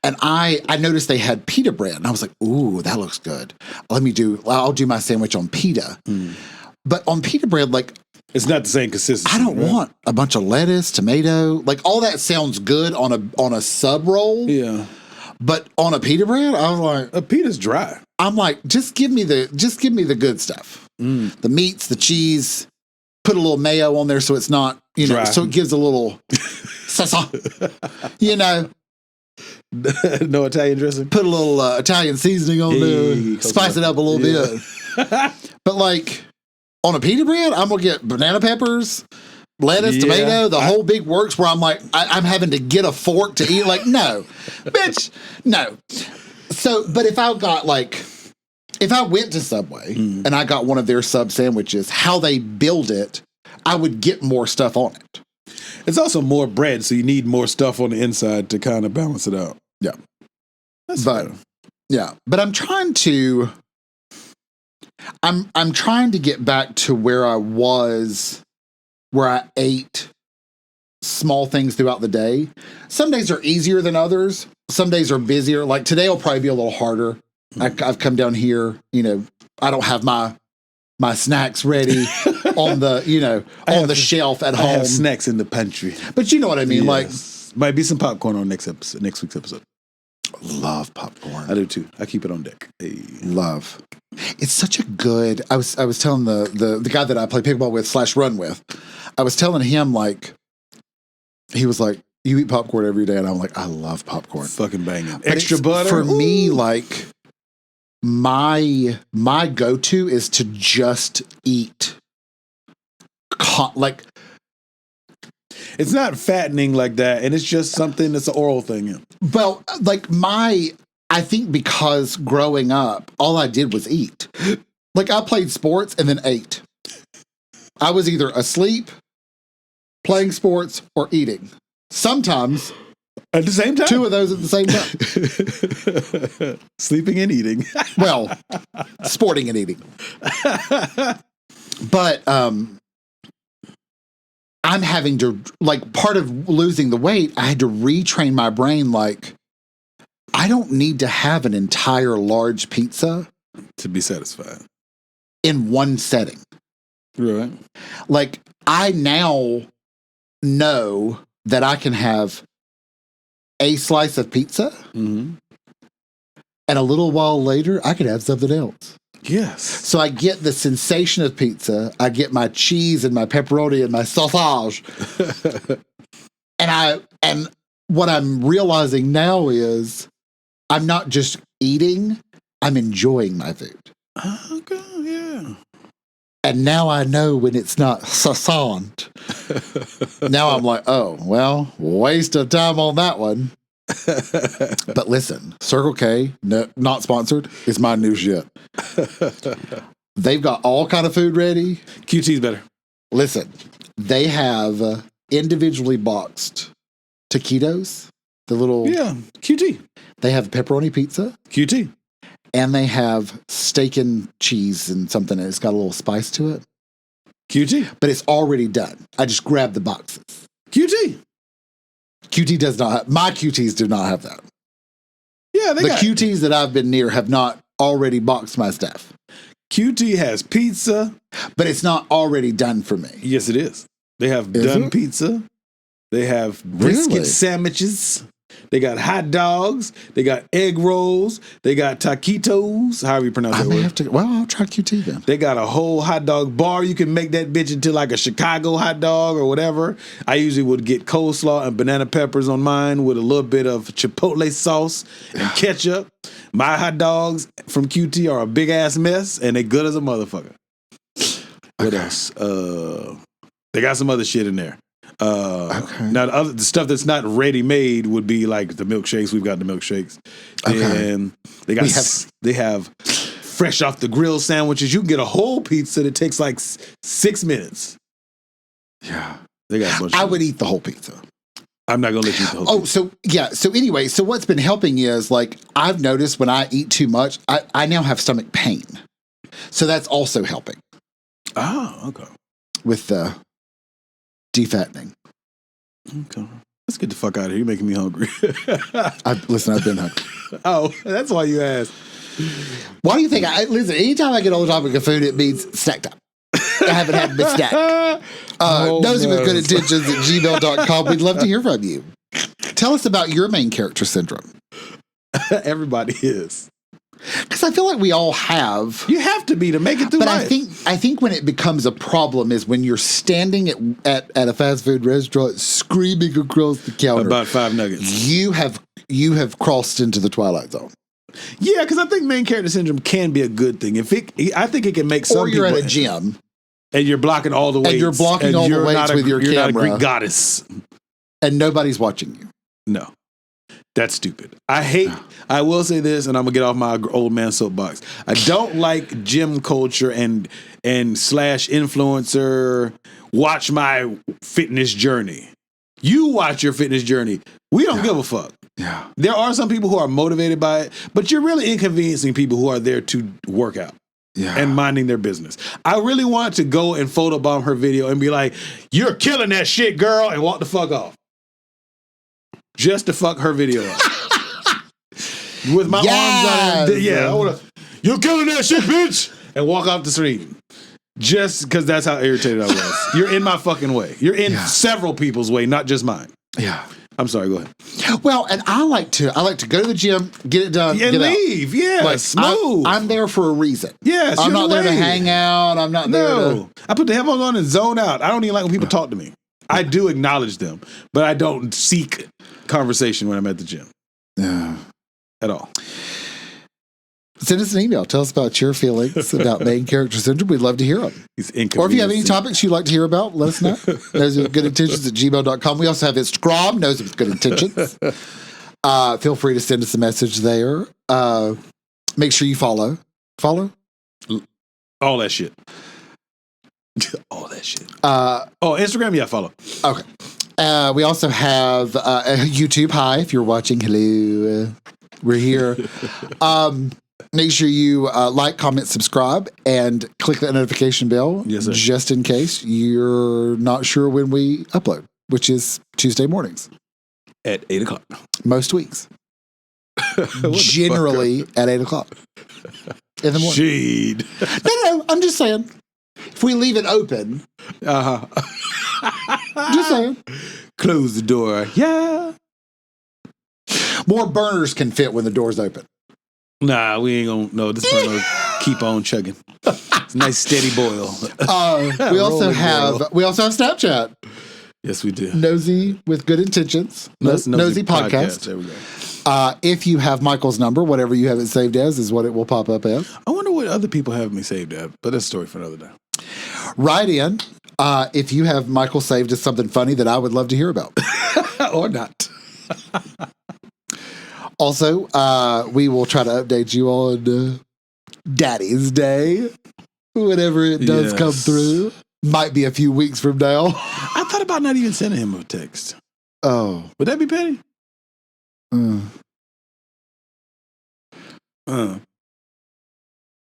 Speaker 3: and I noticed they had pita bread, and I was like, ooh, that looks good. I'll do my sandwich on pita. But on pita bread, like,
Speaker 2: it's not the same consistency.
Speaker 3: I don't want a bunch of lettuce, tomato, like all that sounds good on a sub roll.
Speaker 2: Yeah.
Speaker 3: But on a pita bread, I was like,
Speaker 2: a pita's dry.
Speaker 3: I'm like, just give me the good stuff. The meats, the cheese, put a little mayo on there so it's not,
Speaker 2: dry.
Speaker 3: So it gives a little,
Speaker 2: No Italian dressing?
Speaker 3: Put a little Italian seasoning on there, spice it up a little bit. But like on a pita bread, I'm going to get banana peppers, lettuce, tomato, the whole big works where I'm like, I'm having to get a fork to eat. Like, no, bitch, no. So, but if I went to Subway and I got one of their sub sandwiches, how they build it, I would get more stuff on it.
Speaker 2: It's also more bread, so you need more stuff on the inside to kind of balance it out.
Speaker 3: Yeah.
Speaker 2: That's fair.
Speaker 3: Yeah. But I'm trying to get back to where I was, where I ate small things throughout the day. Some days are easier than others. Some days are busier. Like today will probably be a little harder. I've come down here, I don't have my snacks ready on the, on the shelf at home.
Speaker 2: I have snacks in the pantry.
Speaker 3: But you know what I mean?
Speaker 2: Yes. Might be some popcorn on next week's episode.
Speaker 3: Love popcorn.
Speaker 2: I do too. I keep it on deck. Hey.
Speaker 3: Love. It's such a good, I was telling the guy that I play pickleball with / run with, I was telling him like, he was like, you eat popcorn every day. And I'm like, I love popcorn.
Speaker 2: Fucking banging.
Speaker 3: But
Speaker 2: extra butter.
Speaker 3: For me, like my go-to is to just eat. Like,
Speaker 2: it's not fattening like that. And it's just something that's an oral thing.
Speaker 3: Well, like I think because growing up, all I did was eat. Like I played sports and then ate. I was either asleep, playing sports, or eating. Sometimes
Speaker 2: at the same time.
Speaker 3: 2 of those at the same time.
Speaker 2: Sleeping and eating.
Speaker 3: Well, sporting and eating. But I'm having to, like, part of losing the weight, I had to retrain my brain, like, I don't need to have an entire large pizza
Speaker 2: to be satisfied
Speaker 3: in one setting.
Speaker 2: Right.
Speaker 3: Like, I now know that I can have a slice of pizza, and a little while later, I could have something else.
Speaker 2: Yes.
Speaker 3: So I get the sensation of pizza. I get my cheese and my pepperoni and my sausage. And what I'm realizing now is I'm not just eating, I'm enjoying my food.
Speaker 2: Okay, yeah.
Speaker 3: And now I know when it's not saisoned. Now I'm like, oh, well, waste of time on that one. But listen, Circle K, no, not sponsored, is my new shit. They've got all kind of food ready.
Speaker 2: QT's better.
Speaker 3: Listen, they have individually boxed taquitos, the little...
Speaker 2: Yeah, QT.
Speaker 3: They have pepperoni pizza.
Speaker 2: QT.
Speaker 3: And they have steak and cheese and something, and it's got a little spice to it.
Speaker 2: QT.
Speaker 3: But it's already done. I just grabbed the boxes.
Speaker 2: QT.
Speaker 3: QT does not have... My QTs do not have that.
Speaker 2: Yeah,
Speaker 3: the QTs that I've been near have not already boxed my stuff.
Speaker 2: QT has pizza.
Speaker 3: But it's not already done for me.
Speaker 2: Yes, it is. They have done pizza. They have brisket sandwiches. They got hot dogs. They got egg rolls. They got taquitos. However you pronounce that word.
Speaker 3: I'll try QT then.
Speaker 2: They got a whole hot dog bar. You can make that bitch into like a Chicago hot dog or whatever. I usually would get coleslaw and banana peppers on mine with a little bit of chipotle sauce and ketchup. My hot dogs from QT are a big ass mess and they good as a motherfucker. What else? They got some other shit in there. Now the stuff that's not ready made would be like the milkshakes. We've got the milkshakes, and they have fresh off the grill sandwiches. You can get a whole pizza that takes like 6 minutes.
Speaker 3: Yeah,
Speaker 2: they got a bunch.
Speaker 3: I would eat the whole pizza.
Speaker 2: I'm not gonna let you eat the whole pizza.
Speaker 3: So anyway, so what's been helping is like I've noticed when I eat too much, I now have stomach pain, so that's also helping.
Speaker 2: Oh, okay.
Speaker 3: With the defattening.
Speaker 2: Okay. Let's get the fuck out of here. You're making me hungry.
Speaker 3: I've been hungry.
Speaker 2: Oh, that's why you asked.
Speaker 3: Why do you think listen, anytime I get on the topic of food, it means snack time. I haven't had this snack. Nosey with good intentions at gmail.com. We'd love to hear from you. Tell us about your main character syndrome.
Speaker 2: Everybody is.
Speaker 3: Because I feel like we all have.
Speaker 2: You have to be to make it through life.
Speaker 3: I think when it becomes a problem is when you're standing at a fast food restaurant screaming across the counter
Speaker 2: about 5 nuggets.
Speaker 3: You have crossed into the twilight zone.
Speaker 2: Yeah, because I think main character syndrome can be a good thing. I think it can make some people.
Speaker 3: Or you're at a gym
Speaker 2: and you're blocking all the weights.
Speaker 3: And you're blocking all the weights with your camera.
Speaker 2: You're not a Greek goddess.
Speaker 3: And nobody's watching you.
Speaker 2: No. That's stupid. I will say this, and I'm going to get off my old man soapbox. I don't like gym culture and / influencer, watch my fitness journey. You watch your fitness journey. We don't give a fuck.
Speaker 3: Yeah.
Speaker 2: There are some people who are motivated by it, but you're really inconveniencing people who are there to work out.
Speaker 3: Yeah.
Speaker 2: And minding their business. I really want to go and photobomb her video and be like, you're killing that shit, girl, and walk the fuck off. Just to fuck her video up. With my arms out. I want to, you're killing that shit, bitch! And walk off the screen. Just because that's how irritated I was. You're in my fucking way. You're in several people's way, not just mine.
Speaker 3: Yeah.
Speaker 2: I'm sorry, go ahead.
Speaker 3: Well, and I like to go to the gym, get it done,
Speaker 2: and
Speaker 3: get
Speaker 2: leave.
Speaker 3: Out.
Speaker 2: Yeah,
Speaker 3: like,
Speaker 2: smooth.
Speaker 3: I'm there for a reason.
Speaker 2: Yes,
Speaker 3: I'm not there to hang out. I'm not there to...
Speaker 2: I put the headphones on and zone out. I don't even like when people talk to me. I do acknowledge them, but I don't seek conversation when I'm at the gym.
Speaker 3: Yeah.
Speaker 2: At all.
Speaker 3: Send us an email. Tell us about your feelings about main character syndrome. We'd love to hear them. Or if you have any topics you'd like to hear about, let us know. Nosey with good intentions at gmail.com. We also have Instagram, Nosey with good intentions. Feel free to send us a message there. Make sure you follow. Follow?
Speaker 2: All that shit. All that shit. Instagram, yeah, follow.
Speaker 3: Okay. We also have YouTube. Hi, if you're watching. Hello. We're here. Make sure you like, comment, subscribe, and click that notification bell.
Speaker 2: Yes, sir.
Speaker 3: Just in case you're not sure when we upload, which is Tuesday mornings.
Speaker 2: At 8 o'clock.
Speaker 3: Most weeks. Generally at 8 o'clock. In the morning.
Speaker 2: Shade.
Speaker 3: No, I'm just saying. If we leave it open. Just saying.
Speaker 2: Close the door. Yeah.
Speaker 3: More burners can fit when the door's open.
Speaker 2: Nah, we ain't gonna. No, this burner keep on chugging. It's a nice steady boil.
Speaker 3: We also have Snapchat.
Speaker 2: Yes, we do.
Speaker 3: Nosey with good intentions. Nosey podcast.
Speaker 2: There we
Speaker 3: If you have Michael's number, whatever you have it saved as is what it will pop up as.
Speaker 2: I wonder what other people have me saved at, but that's a story for another day.
Speaker 3: Write in if you have Michael saved as something funny that I would love to hear about.
Speaker 2: Or not.
Speaker 3: Also, we will try to update you on Daddy's Day, whenever it does come through. Might be a few weeks from now.
Speaker 2: I thought about not even sending him a text.
Speaker 3: Oh.
Speaker 2: Would that be petty?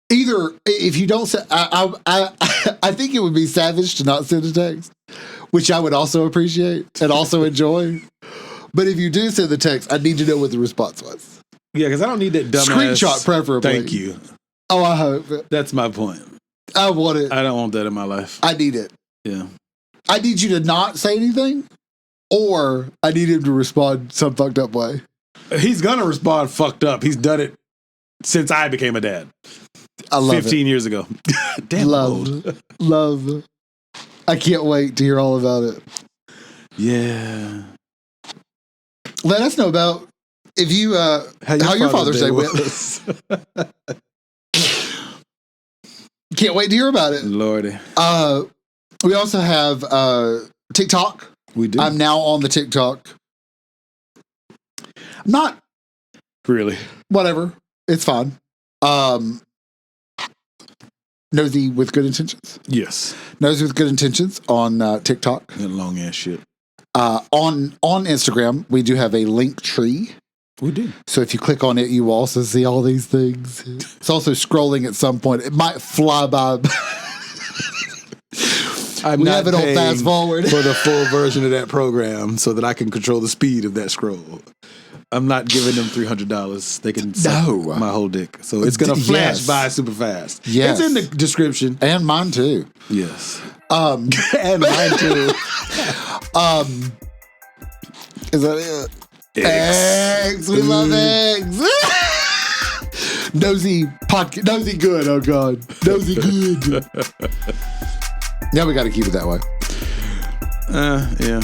Speaker 3: Either if you don't send, I think it would be savage to not send a text, which I would also appreciate and also enjoy. But if you do send the text, I need to know what the response was.
Speaker 2: Yeah, because I don't need that dumbass
Speaker 3: screenshot, preferably.
Speaker 2: Thank you.
Speaker 3: Oh, I hope.
Speaker 2: That's my point.
Speaker 3: I want it.
Speaker 2: I don't want that in my life.
Speaker 3: I need it.
Speaker 2: Yeah.
Speaker 3: I need you to not say anything, or I need him to respond some fucked up way.
Speaker 2: He's gonna respond fucked up. He's done it since I became a dad.
Speaker 3: I love
Speaker 2: 15 years ago. Damn old.
Speaker 3: Love. I can't wait to hear all about it.
Speaker 2: Yeah.
Speaker 3: Let us know about if you how your Father's Day went. Can't wait to hear about it.
Speaker 2: Lordy.
Speaker 3: We also have TikTok.
Speaker 2: We do.
Speaker 3: I'm now on the TikTok. Not
Speaker 2: really.
Speaker 3: Whatever. It's fine. Nosey with Good Intentions.
Speaker 2: Yes.
Speaker 3: Nosey with Good Intentions on TikTok.
Speaker 2: That long ass shit.
Speaker 3: On Instagram, we do have a link tree.
Speaker 2: We do.
Speaker 3: So if you click on it, you will also see all these things. It's also scrolling at some point. It might fly by.
Speaker 2: We have it on fast
Speaker 3: forward
Speaker 2: for the full version of that program, so that I can control the speed of that scroll. I'm not giving them $300. They can suck my whole dick. So it's going to flash by super fast.
Speaker 3: Yes.
Speaker 2: It's in the description.
Speaker 3: And mine too.
Speaker 2: Yes.
Speaker 3: And mine too. Is that it? Eggs. We love eggs. Nosey good. Oh God. Nosey good. Yeah, we got to keep it that way.
Speaker 2: Yeah.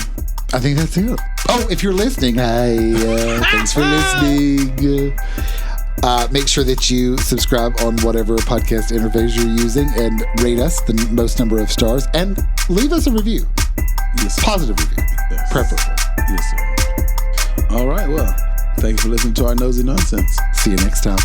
Speaker 3: I think that's it. Oh, if you're listening, hey, thanks for listening. Make sure that you subscribe on whatever podcast interface you're using and rate us the most number of stars and leave us a review.
Speaker 2: Yes, sir.
Speaker 3: Positive review, preferably.
Speaker 2: Yes, sir. All right, well, thanks for listening to our nosy nonsense.
Speaker 3: See you next time.